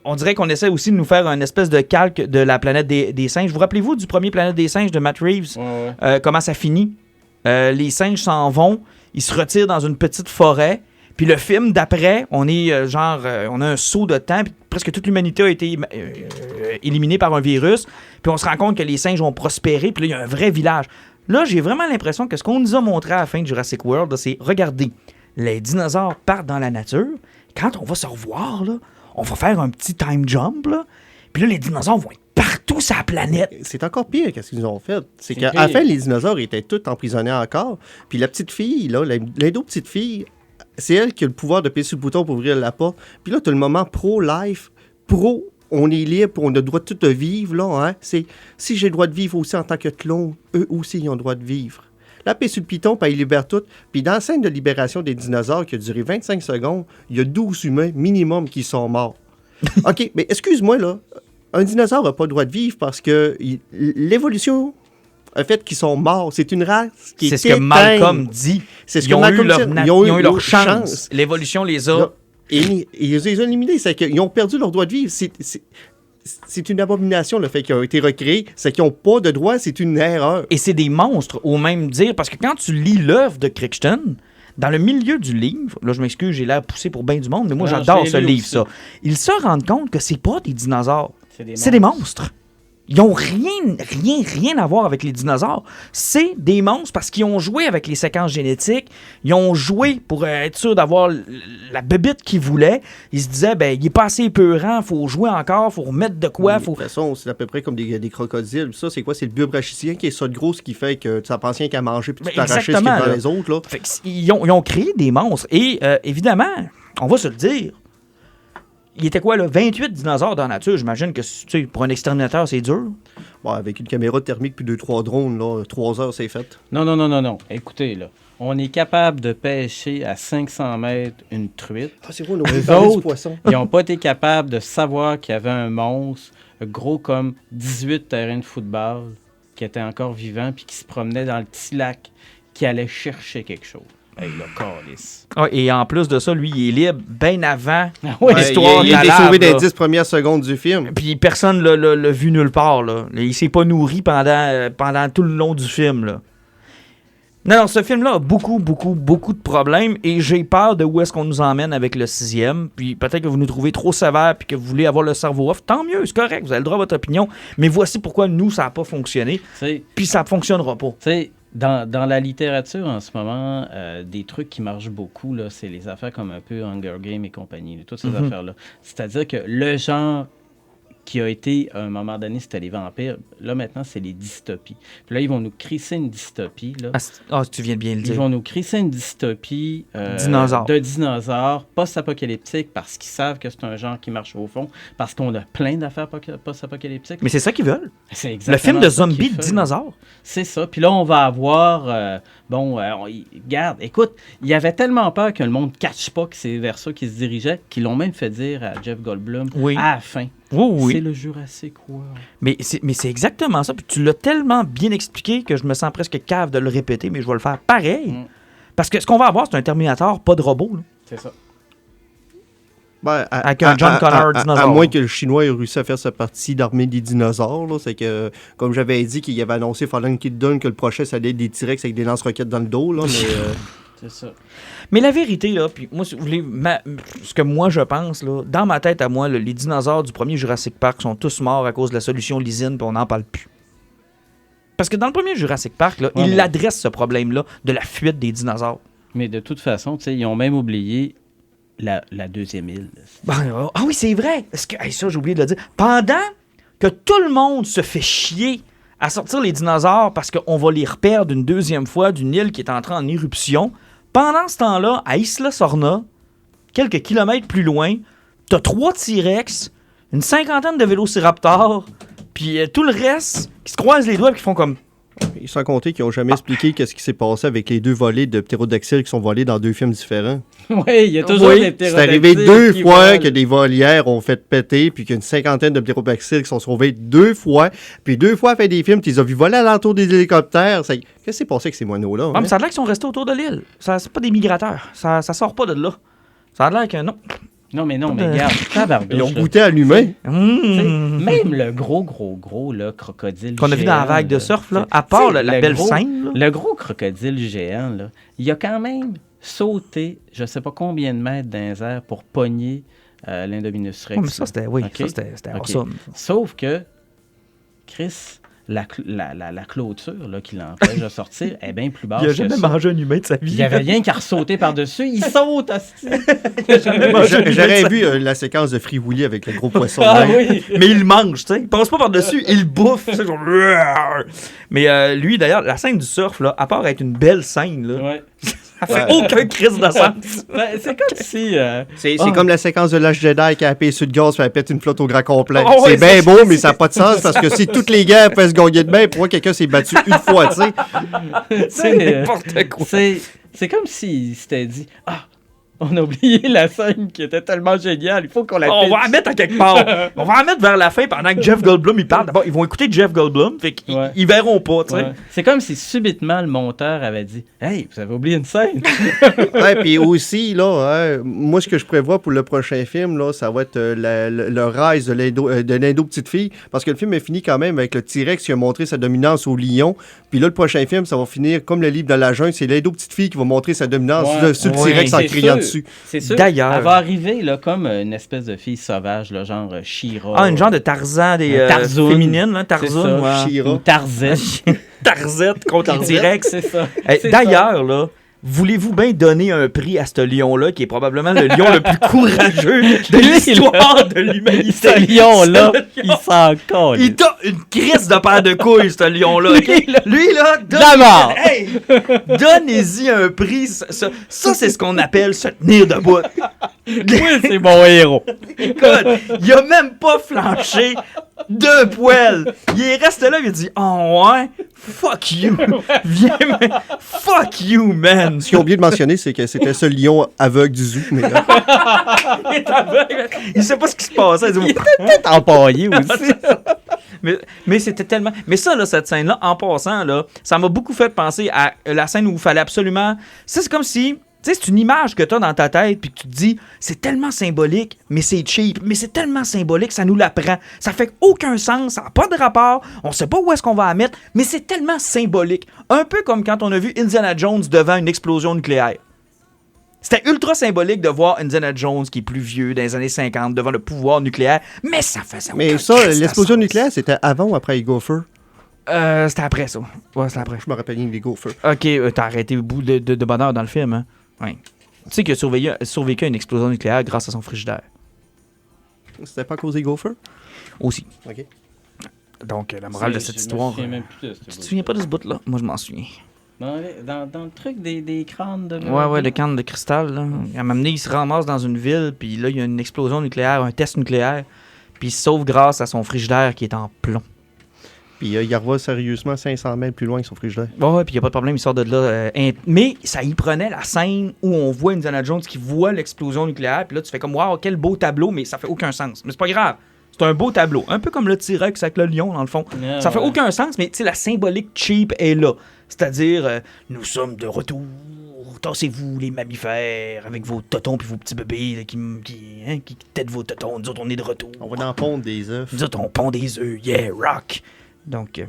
on dirait qu'on essaie aussi de nous faire une espèce de calque de la planète des singes. Vous rappelez-vous du premier Planète des singes de Matt Reeves? Ouais. Comment ça finit? Les singes s'en vont, ils se retirent dans une petite forêt. Puis le film d'après, on est on a un saut de temps, puis presque toute l'humanité a été éliminée par un virus. Puis on se rend compte que les singes ont prospéré, puis là, il y a un vrai village. Là, j'ai vraiment l'impression que ce qu'on nous a montré à la fin de Jurassic World, là, c'est, regardez, les dinosaures partent dans la nature. Quand on va se revoir, là, on va faire un petit time jump, là. Puis là, les dinosaures vont être partout sur la planète. C'est encore pire qu'est-ce qu'ils ont fait. C'est qu'à la fin, les dinosaures étaient tous emprisonnés encore. Puis la petite fille, là, l'indo-petite fille, c'est elle qui a le pouvoir de peser sur le bouton pour ouvrir la porte. Puis là, tu as le moment pro-life, on est libre, on a le droit de tout vivre, là, hein. C'est, si j'ai le droit de vivre aussi en tant que clone, eux aussi, ils ont le droit de vivre. Là, paix sur le piton, puis ils libèrent tout. Puis dans la scène de libération des dinosaures qui a duré 25 secondes, il y a 12 humains minimum qui sont morts. OK, mais excuse-moi, là, un dinosaure n'a pas le droit de vivre parce que l'évolution a fait qu'ils sont morts. C'est une race qui est C'est ce que Malcolm dit. C'est ce ils ont eu leur chance. L'évolution les a... Et ils les ont éliminés. C'est qu'ils ont perdu leur droit de vivre. C'est une abomination, le fait qu'ils ont été recréés. C'est qu'ils n'ont pas de droit, c'est une erreur. Et c'est des monstres, au même dire, parce que quand tu lis l'œuvre de Crichton, dans le milieu du livre, là je m'excuse, j'ai l'air poussé pour bien du monde, mais moi j'adore ce livre, ça. Ils se rendent compte que c'est pas des dinosaures, c'est des monstres. Ils n'ont rien à voir avec les dinosaures. C'est des monstres parce qu'ils ont joué avec les séquences génétiques. Ils ont joué pour être sûr d'avoir la bébite qu'ils voulaient. Ils se disaient, ben, il est pas assez épeurant, il faut jouer encore, il faut remettre de quoi. De toute façon, c'est à peu près comme des crocodiles. Ça, c'est quoi? C'est le biobrachicien qui est ça de gros, ce qui fait que tu n'as pas rien qu'à manger puis tu t'arraches ce qui est dans les autres. Là. Fait ils ont créé des monstres. Et évidemment, on va se le dire, il était quoi, là? 28 dinosaures dans la nature. J'imagine que, tu sais, pour un exterminateur, c'est dur. Bon, avec une caméra thermique puis 2-3 drones, là, 3 heures, c'est fait. Non. Écoutez, là, on est capable de pêcher à 500 mètres une truite. Ah, c'est vrai, on a oublié de parler du poisson. Ils n'ont pas été capables de savoir qu'il y avait un monstre gros comme 18 terrains de football qui était encore vivant puis qui se promenait dans le petit lac, qui allait chercher quelque chose. Hey, le calice. Ah, et en plus de ça, lui, il est libre bien avant Ouais, l'histoire il de a la été lave, sauvé dans là. les 10 premières secondes du film. Puis personne l'a vu nulle part, là. Il s'est pas nourri pendant tout le long du film, là. Non, ce film-là a beaucoup de problèmes et j'ai peur de où est-ce qu'on nous emmène avec le 6e. Puis peut-être que vous nous trouvez trop sévère puis que vous voulez avoir le cerveau off. Tant mieux, c'est correct, vous avez le droit à votre opinion. Mais voici pourquoi nous, ça n'a pas fonctionné. Puis ça ne fonctionnera pas. Tu sais, dans la littérature en ce moment, des trucs qui marchent beaucoup, là, c'est les affaires comme un peu Hunger Games et compagnie, là, toutes ces affaires-là. C'est-à-dire que le genre qui a été, à un moment donné, c'était les vampires. Là, maintenant, c'est les dystopies. Puis là, ils vont nous crisser une dystopie. Là. Tu viens de bien le dire. Ils vont nous crisser une dystopie de dinosaures post-apocalyptiques parce qu'ils savent que c'est un genre qui marche au fond, parce qu'on a plein d'affaires post-apocalyptiques. Mais c'est ça qu'ils veulent. C'est exactement le film de ça zombies qu'ils de veulent. dinosaures. C'est ça. Puis là, on va avoir... regarde, écoute, il y avait tellement peur que le monde ne catche pas que c'est vers ça qu'ils se dirigeaient qu'ils l'ont même fait dire à Jeff Goldblum à la fin. Oui. C'est le Jurassic World. Mais c'est exactement ça. Puis tu l'as tellement bien expliqué que je me sens presque cave de le répéter, mais je vais le faire pareil. Parce que ce qu'on va avoir, c'est un Terminator, pas de robot. Là. C'est ça. Ben, avec un John Connor dinosaure. À moins que le Chinois ait réussi à faire sa partie d'armée des dinosaures. Là, c'est que, comme j'avais dit, qu'il avait annoncé Fallen Kingdom que le prochain, ça allait être des T-Rex avec des lance-roquettes dans le dos. Là, mais, c'est ça. Mais la vérité, là, puis moi, si vous voulez, ce que moi je pense, là, dans ma tête à moi, là, les dinosaures du premier Jurassic Park sont tous morts à cause de la solution lysine, puis on n'en parle plus. Parce que dans le premier Jurassic Park, là, il adresse ce problème-là de la fuite des dinosaures. Mais de toute façon, tu sais, ils ont même oublié la deuxième île. Oui, c'est vrai. Ça, j'ai oublié de le dire. Pendant que tout le monde se fait chier à sortir les dinosaures parce qu'on va les reperdre une deuxième fois d'une île qui est entrée en éruption, pendant ce temps-là, à Isla Sorna, quelques kilomètres plus loin, t'as 3 T-Rex, une 50aine de vélociraptors, puis tout le reste qui se croisent les doigts et qui font comme... Sans compter qu'ils n'ont jamais expliqué qu'est-ce qui s'est passé avec les 2 volets de ptérodactyles qui sont volés dans 2 films différents. Oui, il y a toujours des ptérodactyles. C'est arrivé 2 fois que des volières ont fait péter, puis qu'il y a une 50aine de ptérodactyles qui sont sauvés 2 fois, puis 2 fois fait des films, tu les as vus voler alentour des hélicoptères. Qu'est-ce qui s'est passé avec ces moineaux-là? Mais ça a l'air qu'ils sont restés autour de l'île. C'est pas des migrateurs. Ça sort pas de là. Ça a l'air que non. Non, mais regarde, ils ont goûté à l'humain. Même le gros là, crocodile qu'on a vu dans la vague de surf, là, à part la belle scène. Le gros crocodile géant, là, il a quand même sauté, je sais pas combien de mètres dans les airs pour pogner l'Indominus Rex. Mais ça, c'était awesome. Sauf que, Chris... La clôture là, qui l'empêche de sortir est bien plus basse. Il a jamais mangé un humain de sa vie. Il n'y avait rien qu'à ressauter par-dessus. Il saute, hostie. J'aurais vu la séquence de Free Willy avec le gros poisson. Oui. Mais il le mange, tu sais. Il passe pas par-dessus, il le bouffe. Genre... Mais lui, d'ailleurs, la scène du surf, là, à part être une belle scène, là, ça fait aucun crise de sens. C'est comme si... C'est comme la séquence de l'âge Jedi qui a appuyé sur le gaz et elle pète une flotte au grand complet. Oh, c'est bien beau, mais ça n'a pas de sens parce que si toutes les gars peuvent se gagner de main, pourquoi quelqu'un s'est battu une fois, tu sais? C'est n'importe quoi. C'est comme s'il s'était dit « Ah, on a oublié la scène qui était tellement géniale, il faut qu'on la pitch. » On va la mettre à quelque part. On va la mettre vers la fin pendant que Jeff Goldblum il parle. D'abord, ils vont écouter Jeff Goldblum, fait qu'ils verront pas, tu sais. C'est comme si subitement le monteur avait dit « Hey, vous avez oublié une scène. » Puis aussi, là, moi, ce que je prévois pour le prochain film, là, ça va être le rise de l'Indo-Petite-Fille, parce que le film est fini quand même avec le T-Rex qui a montré sa dominance au lion. Puis là, le prochain film, ça va finir comme le livre de la jungle, c'est l'Indo-Petite-Fille qui va montrer sa dominance sur le T-Rex en criant dessus. C'est sûr. D'ailleurs. Elle va arriver là, comme une espèce de fille sauvage, là, genre She-Ra. Ah, une genre de Tarzan des féminines, là, Tarzan. Ou Tarzette. Tarzette contre les T-Rex. C'est ça. D'ailleurs, là, voulez-vous bien donner un prix à ce lion-là, qui est probablement le lion le plus courageux de l'histoire de l'humanité? Ce lion-là, il s'en colle. Il t'a une crise de paire de couilles, ce lion-là. Okay? Lui, là, donnez-y un prix. Ça c'est ce qu'on appelle se tenir debout. Oui, c'est mon héros. Écoute, il a même pas flanché 2 poils. Il est resté là, il a dit « Oh ouais, fuck you. Viens, fuck you, man. » Ce qu'ils ont oublié de mentionner, c'est que c'était ce lion aveugle du zoo. Mais là... Il est aveugle. Il sait pas ce qui se passait. Il était peut-être empaillé aussi. mais c'était tellement... Mais ça, là, cette scène-là, en passant, là, ça m'a beaucoup fait penser à la scène où il fallait absolument... Ça, c'est comme si... Tu sais, c'est une image que tu as dans ta tête, puis que tu te dis, c'est tellement symbolique, mais c'est cheap, mais c'est tellement symbolique, ça nous l'apprend. Ça fait aucun sens, ça n'a pas de rapport, on sait pas où est-ce qu'on va la mettre, mais c'est tellement symbolique. Un peu comme quand on a vu Indiana Jones devant une explosion nucléaire. C'était ultra symbolique de voir Indiana Jones, qui est plus vieux, dans les années 50, devant le pouvoir nucléaire, mais ça faisait aucun Mais ça, l'explosion nucléaire, c'était avant ou après les Gopher? C'était après ça. Ouais, c'était après. Je me rappelle les Gopher. Ok, t'as arrêté le bout de bonheur dans le film, hein? Oui. Tu sais qu'il a survécu à une explosion nucléaire grâce à son frigidaire. C'était pas à cause des Gopher? Aussi. OK. Donc, la morale de cette histoire... Je me souviens même plus de ce Tu te bout. souviens pas de ce bout-là? Moi, je m'en souviens. Dans le truc des crânes de... Ouais, de canne de cristal, là. À un moment donné, il se ramasse dans une ville, puis là, il y a une explosion nucléaire, un test nucléaire, puis il se sauve grâce à son frigidaire qui est en plomb. Puis il revoit sérieusement 500 mètres plus loin que son frigidaire. Ouais, puis il n'y a pas de problème, il sort de là. Mais ça y prenait la scène où on voit Indiana Jones qui voit l'explosion nucléaire, puis là, tu fais comme, waouh, quel beau tableau, mais ça fait aucun sens. Mais c'est pas grave. C'est un beau tableau. Un peu comme le T-Rex avec le lion, dans le fond. Yeah, ça fait ouais. aucun sens, mais tu sais, la symbolique cheap est là. C'est-à-dire, nous sommes de retour. Tassez-vous, les mammifères, avec vos totons puis vos petits bébés là, qui têtent vos totons. Nous autres, on est de retour. On va dans pondre des œufs. Nous autres, on pond des œufs. Yeah, rock. Donc,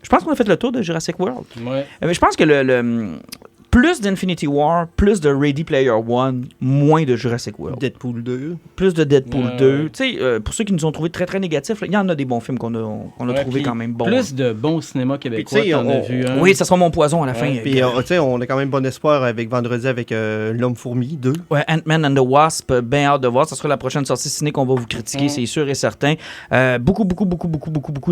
je pense qu'on a fait le tour de Jurassic World. Ouais. Mais je pense que le plus d'Infinity War, plus de Ready Player One, moins de Jurassic World. Deadpool 2. Plus de Deadpool Ouais, 2. ouais. Tu sais, pour ceux qui nous ont trouvé très, très négatifs, là, il y en a des bons films qu'on a Ouais, trouvé puis quand même bons. Plus de bons cinéma québécois, Puis, tu sais, t'en as on- vu un. Oui, ça sera mon poison à la fin. Puis tu sais, on a quand même bon espoir avec vendredi avec L'Homme-Fourmi 2. Ouais, Ant-Man and the Wasp, bien hâte de voir. Ça sera la prochaine sortie ciné qu'on va vous critiquer, c'est sûr et certain. Beaucoup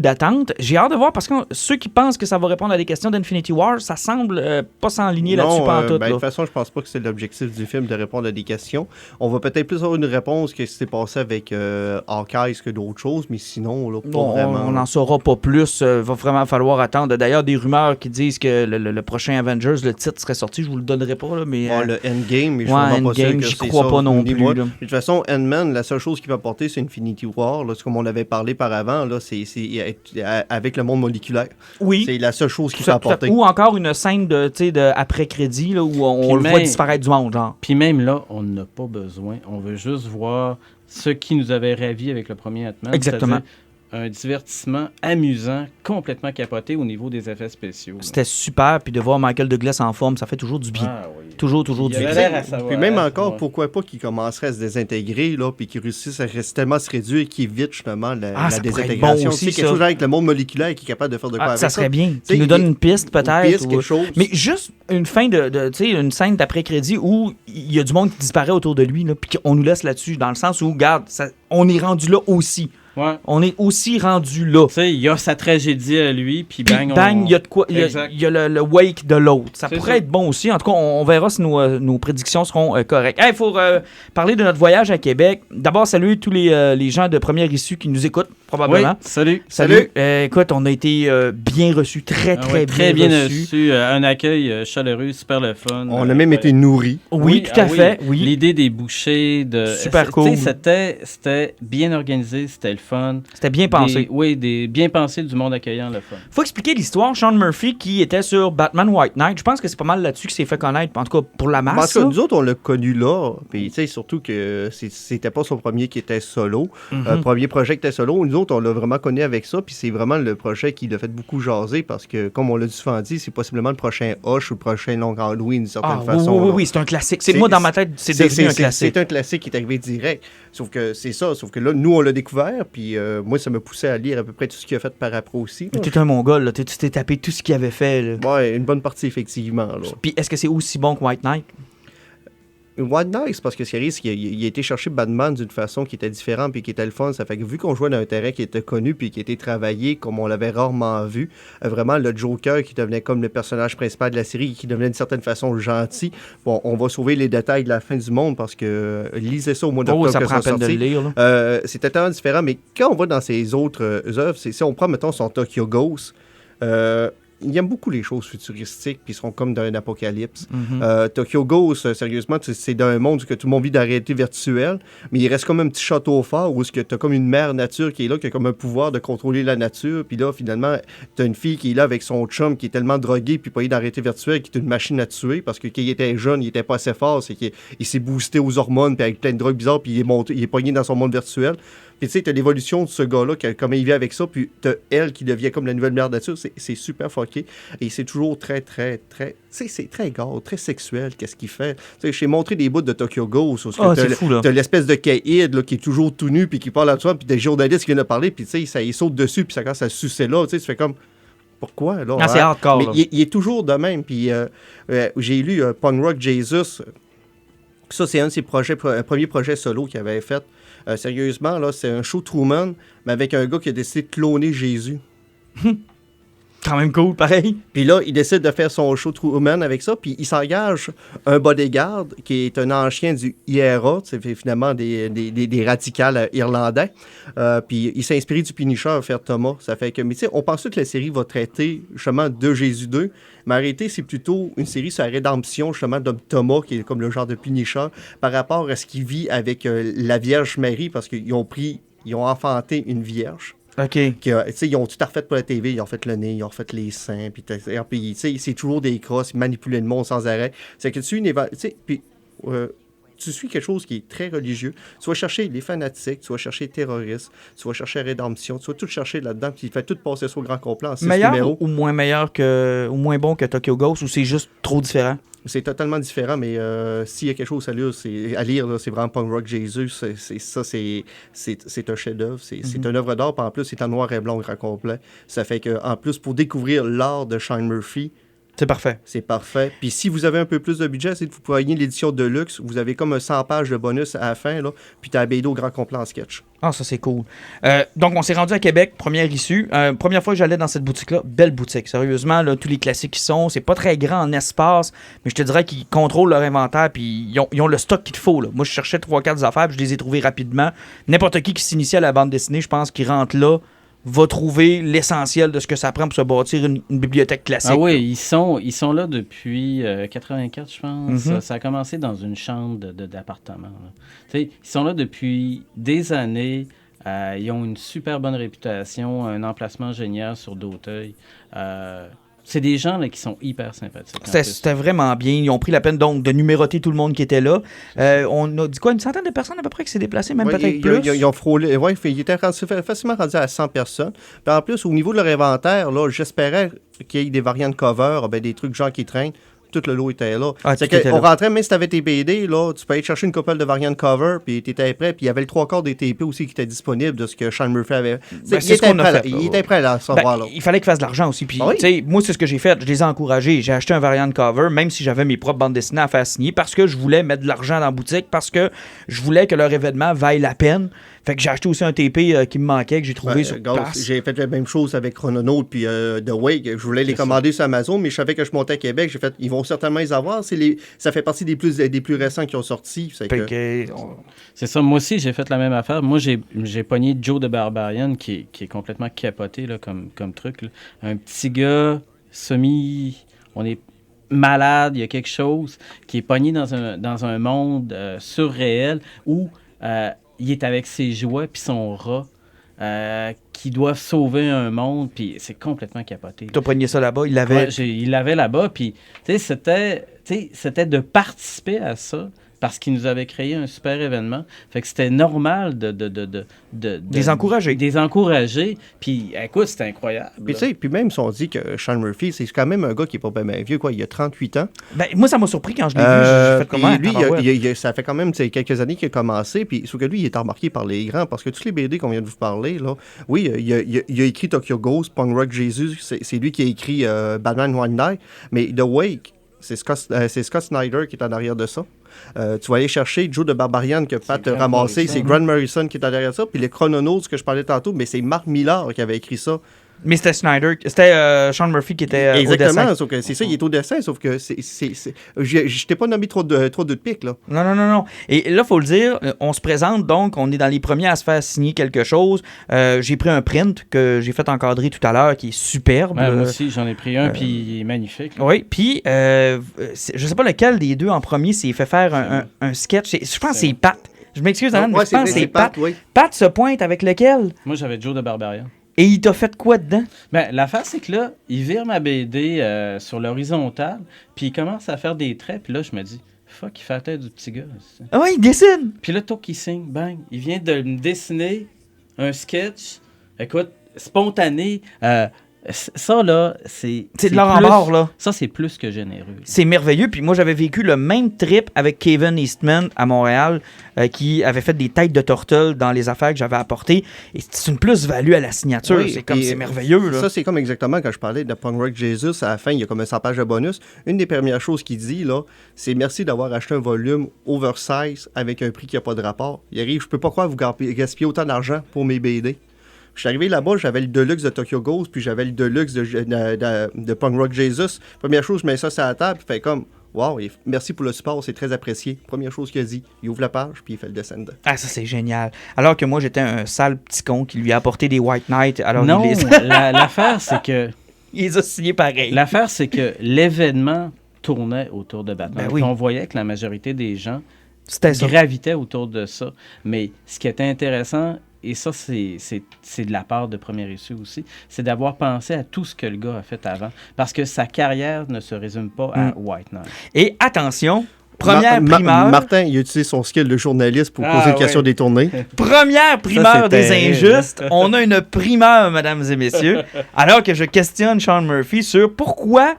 d'attentes. J'ai hâte de voir parce que ceux qui pensent que ça va répondre à des questions d'Infinity War, ça semble pas s'enligner là-dessus pantoute. De Là. toute façon, je pense pas que c'est l'objectif du film de répondre à des questions. On va peut-être plus avoir une réponse que ce qui s'est passé avec Hawkeye que d'autres choses, mais sinon, là, pas Bon, vraiment. on n'en saura pas plus. Va vraiment falloir attendre. D'ailleurs, des rumeurs qui disent que le prochain Avengers, le titre serait sorti. Je vous le donnerai pas, là, mais... Ouais, le Endgame, mais je suis ouais, vraiment pas sûr Endgame, que j'y c'est crois ça, pas non ni plus, moi. là. De toute façon, Ant-Man, la seule chose qu'il va apporter, c'est Infinity War. Là, c'est comme on avait parlé par avant, là, c'est avec le monde moléculaire. Oui. C'est la seule chose qu'il Tout peut à fait. apporter. Ou encore une scène de après-crédit là, où on Puis le voit même- disparaître du monde, genre. Puis même là, on n'a pas besoin. On veut juste voir ce qui nous avait ravi avec le premier Ant-Man. Exactement. c'est-à-dire un divertissement amusant, complètement capoté au niveau des effets spéciaux. là. C'était super, puis de voir Michael Douglas en forme, ça fait toujours du bien. Ah oui. Toujours Il du avait bien. l'air à savoir. Puis même hein, encore, ouais. pourquoi pas qu'il commencerait à se désintégrer, là, puis qu'il réussisse à tellement se réduire qu'il évite justement la ça pourrait être désintégration. bon aussi, Tu sais, quelque ça. chose avec le monde moléculaire qui est capable de faire de quoi Ah, avec ça serait bien. sais, Tu nous il- donnes une piste, peut-être. piste, quelque chose. Mais juste une fin tu sais, une scène d'après-crédit où il y a du monde qui disparaît autour de lui, là, puis qu'on nous laisse là-dessus, dans le sens où, regarde, on est rendu là aussi. Ouais. On est aussi rendu là. Tu sais, il y a sa tragédie à lui, puis Puis bang, bang, il y a de quoi. Il Exact. y a le wake de l'autre. Ça C'est pourrait ça. être bon aussi. En tout cas, on verra si nos prédictions seront correctes. Il faut parler de notre voyage à Québec. D'abord, saluer tous les gens de première issue qui nous écoutent, Oui, probablement. salut. Salut. Écoute, on a été bien reçus, très bien reçus. reçu. Un accueil chaleureux, super le fun. On a même été nourris. Oui, tout à fait. Oui. L'idée des bouchées, Super tu cool. sais, c'était bien organisé, c'était le fun. C'était bien pensé. Bien pensé du monde accueillant, le fun. Faut expliquer l'histoire. Sean Murphy, qui était sur Batman White Knight, je pense que c'est pas mal là-dessus qu'il s'est fait connaître, en tout cas pour la Mais en masse. tout cas, là. nous autres, on l'a connu là. Puis, tu sais, surtout que c'était pas son premier qui était solo. Premier projet qui était solo. Nous autres, on l'a vraiment connu avec ça. Puis, c'est vraiment le projet qui l'a fait beaucoup jaser parce que, comme on l'a souvent dit, c'est possiblement le prochain Hush ou le prochain Long Halloween, d'une certaine façon. là. Oui, c'est un classique. Moi, dans ma tête, c'est devenu un classique. C'est un classique qui est arrivé direct. Sauf que c'est ça. Sauf que là, nous, on l'a découvert. Puis, moi, ça m'a poussé à lire à peu près tout ce qu'il a fait par après aussi. Mais t'es un mongol, là. Tu t'es tapé tout ce qu'il avait fait. Là. Ouais, une bonne partie, effectivement. Là. Puis est-ce que c'est aussi bon que White Knight? White Knight, c'est parce que ce qui arrive, c'est qu'il a été chercher Batman d'une façon qui était différente puis qui était le fun. Ça fait que vu qu'on jouait dans un terrain qui était connu puis qui était travaillé comme on l'avait rarement vu, vraiment le Joker qui devenait comme le personnage principal de la série, qui devenait d'une certaine façon gentil. Bon, on va sauver les détails de la fin du monde parce que lisez ça au mois d'octobre ça que prend la ça peine de sorti. le lire. Là. C'était tellement différent, mais quand on va dans ses autres œuvres, si on prend, mettons, son Tokyo Ghost, il aime beaucoup les choses futuristiques, puis ils sont comme dans un apocalypse. Mhm. Tokyo Ghost, sérieusement, c'est dans un monde où tout le monde vit dans la réalité virtuelle, mais il reste comme un petit château fort où tu as comme une mère nature qui est là, qui a comme un pouvoir de contrôler la nature, puis là, finalement, tu as une fille qui est là avec son chum, qui est tellement drogué, puis pas dans la réalité virtuelle, qui est une machine à tuer, parce que quand il était jeune, il était pas assez fort, c'est qu'il s'est boosté aux hormones, puis avec plein de drogues bizarres, puis il est pogné dans son monde virtuel. Puis tu sais, t'as l'évolution de ce gars-là, comment il vit avec ça, puis t'as elle qui devient comme la nouvelle mère nature. C'est super fucké. Et c'est toujours très, très, très... Tu sais, c'est très gore, très sexuel, qu'est-ce qu'il fait. Tu sais, j'ai montré des bouts de Tokyo Ghost. C'est fou, là. T'as l'espèce de Kaïd, là, qui est toujours tout nu, puis qui parle à toi, puis des journalistes qui viennent de parler, puis tu sais, ça, il saute dessus, puis ça commence à sucer là. Tu sais, tu fais comme... Pourquoi, là? C'est hardcore, mais là. il est toujours de même. Puis j'ai lu Punk Rock Jesus. Ça, c'est un de ses premiers projets solo qu'il avait fait. Sérieusement, là, c'est un show Truman, mais avec un gars qui a décidé de cloner Jésus. Quand même cool, pareil. Puis là, il décide de faire son show Truman avec ça, puis il s'engage un bodyguard qui est un ancien du IRA, c'est finalement des radicales irlandais. Puis il s'est inspiré du Punisher à faire Thomas. Ça fait que, mais tu sais, on pense que la série va traiter justement de Jésus 2, mais en réalité, c'est plutôt une série sur la rédemption justement de Thomas, qui est comme le genre de Punisher, par rapport à ce qu'il vit avec la Vierge Marie, parce qu'ils ont enfanté une vierge. OK. Ils ont tout refait pour la TV, ils ont fait le nez, ils ont fait les seins, puis c'est toujours des crosses, ils manipulent le monde sans arrêt. C'est que tu suis quelque chose qui est très religieux. Tu vas chercher les fanatiques, tu vas chercher les terroristes, tu vas chercher la rédemption, tu vas tout chercher là-dedans, puis il fait tout passer sur le grand complet en 6 meilleur numéros. Ou moins bon que Tokyo Ghost, ou c'est juste trop différent? C'est totalement différent, mais s'il y a quelque chose à lire, là, c'est vraiment Punk Rock Jesus. C'est un chef-d'œuvre. C'est une œuvre d'art, puis en plus, c'est en noir et blanc au grand complet. Ça fait qu'en plus, pour découvrir l'art de Sean Murphy, c'est parfait. C'est parfait. Puis si vous avez un peu plus de budget, c'est que vous pouvez gagner l'édition de luxe. Vous avez comme 100 pages de bonus à la fin, là, puis t'as la BD au grand complet en sketch. Ah, ça, c'est cool. Donc, on s'est rendu à Québec, première issue. Première fois que j'allais dans cette boutique-là, belle boutique. Sérieusement, là, tous les classiques qui sont, c'est pas très grand en espace, mais je te dirais qu'ils contrôlent leur inventaire, puis ils ont le stock qu'il te faut. Là. Moi, je cherchais 3-4 affaires, puis je les ai trouvées rapidement. N'importe qui s'initie à la bande dessinée, je pense, qui rentre là, va trouver l'essentiel de ce que ça prend pour se bâtir une bibliothèque classique. Ah oui, ils sont là depuis 84, je pense. Mm-hmm. Ça a commencé dans une chambre d'appartement. Ils sont là depuis des années. Ils ont une super bonne réputation, un emplacement génial sur D'auteuil. C'est des gens là, qui sont hyper sympathiques. C'était vraiment bien. Ils ont pris la peine donc de numéroter tout le monde qui était là. On a dit quoi, une centaine de personnes à peu près qui s'est déplacées, même peut-être plus? Ils ont frôlé. Oui, ils étaient facilement rendus à 100 personnes. Puis en plus, au niveau de leur inventaire, là, j'espérais qu'il y ait des variantes cover, des trucs genre qui traînent. Tout le lot était là. On rentrait, même si tu avais tes BD, là, tu peux aller chercher une couple de variantes cover, puis tu étais prêt. Puis il y avait le 3/4 des TP aussi qui étaient disponibles de ce que Sean Murphy avait. Il était prêt à savoir. Là. Il fallait qu'il fasse de l'argent aussi. Puis, moi, c'est ce que j'ai fait. Je les ai encouragés. J'ai acheté un variant cover, même si j'avais mes propres bandes dessinées à faire signer, parce que je voulais mettre de l'argent dans la boutique, parce que je voulais que leur événement vaille la peine. Fait que j'ai acheté aussi un TP qui me manquait, que j'ai trouvé sur place. J'ai fait la même chose avec Chrononaut puis The Wake. Je voulais les commander sur Amazon, mais je savais que je montais à Québec. J'ai fait, ils vont certainement les avoir. Ça fait partie des plus récents qui ont sorti. C'est ça. Moi aussi, j'ai fait la même affaire. Moi, j'ai pogné Joe the Barbarian, qui est complètement capoté là, comme truc. Là. Un petit gars on est malade, il y a quelque chose qui est pogné dans un monde surréel où... il est avec ses jouets puis son rat qui doivent sauver un monde, puis c'est complètement capoté. Tu as pogné ça là-bas, il l'avait... Ouais, il l'avait là-bas, puis c'était de participer à ça parce qu'ils nous avaient créé un super événement. Fait que c'était normal de les encourager. Des encourager. Puis, écoute, c'était incroyable. Puis même si on dit que Sean Murphy, c'est quand même un gars qui est pas bien vieux, quoi. Il a 38 ans. Ben, moi, ça m'a surpris quand je l'ai vu. J'ai fait comment? Lui, ça fait quand même quelques années qu'il a commencé. Puis, sauf que lui, il est remarqué par les grands. Parce que tous les BD qu'on vient de vous parler, là, oui, il a écrit Tokyo Ghost, Punk Rock Jesus. C'est lui qui a écrit Batman One Night. Mais The Wake, c'est Scott Snyder qui est en arrière de ça. Tu vas aller chercher Joe de Barbarian que Pat a ramassé. C'est Grant Morrison qui est en arrière de ça. Puis les Chrononauts que je parlais tantôt, mais c'est Mark Millar qui avait écrit ça. Mais c'était Snyder, c'était Sean Murphy qui était au dessin. Exactement, sauf que c'est ça, il est au dessin, sauf que je t'ai pas nommé trop de pics, là. Non. Et là, il faut le dire, on se présente, donc, on est dans les premiers à se faire signer quelque chose. J'ai pris un print que j'ai fait encadrer tout à l'heure, qui est superbe. Ouais, moi aussi, j'en ai pris un, puis il est magnifique. Oui, puis je sais pas lequel des deux en premier s'est fait faire un sketch. Je pense que c'est Pat. Je m'excuse, Alan, mais je pense que c'est Pat. Oui. Pat se pointe avec lequel? Moi, j'avais Joe de Barbarian. Et il t'a fait quoi dedans? Ben, l'affaire, c'est que là, il vire ma BD sur l'horizontale, puis il commence à faire des traits, puis là, je me dis, fuck, il fait la tête du petit gars. Ah ouais, il dessine! Puis là, toc, il signe, bang. Il vient de me dessiner un sketch, écoute, spontané. Ça, là, c'est de l'or en barre, là. Ça, c'est plus que généreux. C'est merveilleux. Puis moi, j'avais vécu le même trip avec Kevin Eastman à Montréal, qui avait fait des têtes de tortue dans les affaires que j'avais apportées. Et c'est une plus-value à la signature. Oui, c'est merveilleux, là. Ça, c'est comme exactement quand je parlais de Punk Rock Jesus. À la fin, il y a comme un 100 pages de bonus. Une des premières choses qu'il dit, là, c'est merci d'avoir acheté un volume oversize avec un prix qui n'a pas de rapport. Il arrive, je peux pas croire que vous gaspillez autant d'argent pour mes BD. Je suis arrivé là-bas, j'avais le Deluxe de Tokyo Ghost, puis j'avais le Deluxe de Punk Rock Jesus. Première chose, je mets ça sur la table, puis fait comme, wow, merci pour le support, c'est très apprécié. Première chose qu'il a dit, il ouvre la page, puis il fait le dessin dedans. Ah, ça, c'est génial. Alors que moi, j'étais un sale petit con qui lui a apporté des White Knight. Alors non, l'affaire, c'est que... Il les a signés pareil. L'affaire, c'est que l'événement tournait autour de Batman. Ben oui. On voyait que la majorité des gens C'était ça. gravitaient autour de ça. Mais ce qui était intéressant... Et ça, c'est de la part de Première Issue aussi, c'est d'avoir pensé à tout ce que le gars a fait avant. Parce que sa carrière ne se résume pas à White Knight. Et attention, première primeur... Martin, il a utilisé son skill de journaliste pour poser une question détournée. Première primeur des terrible. injustes. On a une primeur, mesdames et messieurs, alors que je questionne Sean Murphy sur pourquoi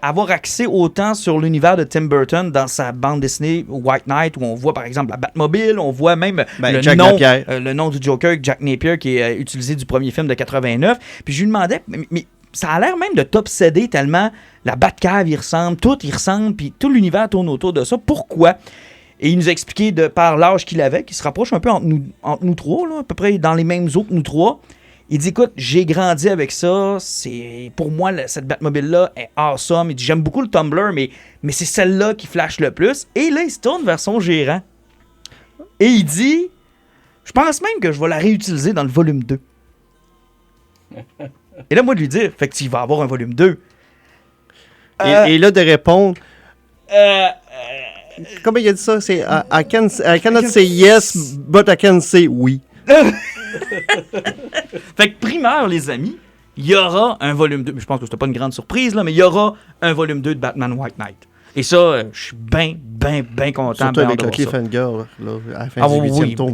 avoir axé autant sur l'univers de Tim Burton dans sa bande dessinée White Knight, où on voit par exemple la Batmobile, on voit même le nom du Joker, Jack Napier, qui est utilisé du premier film de 89. Puis je lui demandais, mais ça a l'air même de t'obséder tellement la Batcave, il ressemble, tout il ressemble, puis tout l'univers tourne autour de ça. Pourquoi? Et il nous a expliqué par l'âge qu'il avait, qu'il se rapproche un peu entre nous trois, là, à peu près dans les mêmes eaux que nous trois. Il dit, écoute, j'ai grandi avec ça, pour moi, cette Batmobile-là est awesome. Il dit, j'aime beaucoup le Tumblr, mais c'est celle-là qui flash le plus. Et là, il se tourne vers son gérant. Et il dit, je pense même que je vais la réutiliser dans le volume 2. Et là, moi, de lui dire, fait qu'il va avoir un volume 2. Et là, de répondre... Comment il a dit ça? C'est I cannot say yes, but I can say oui. Fait que primeur, les amis, il y aura un volume 2. Je pense que c'était pas une grande surprise, là, mais il y aura un volume 2 de Batman White Knight. Et ça, je suis bien content. Surtout avec le cliffhanger, là, à la fin du 8e tour,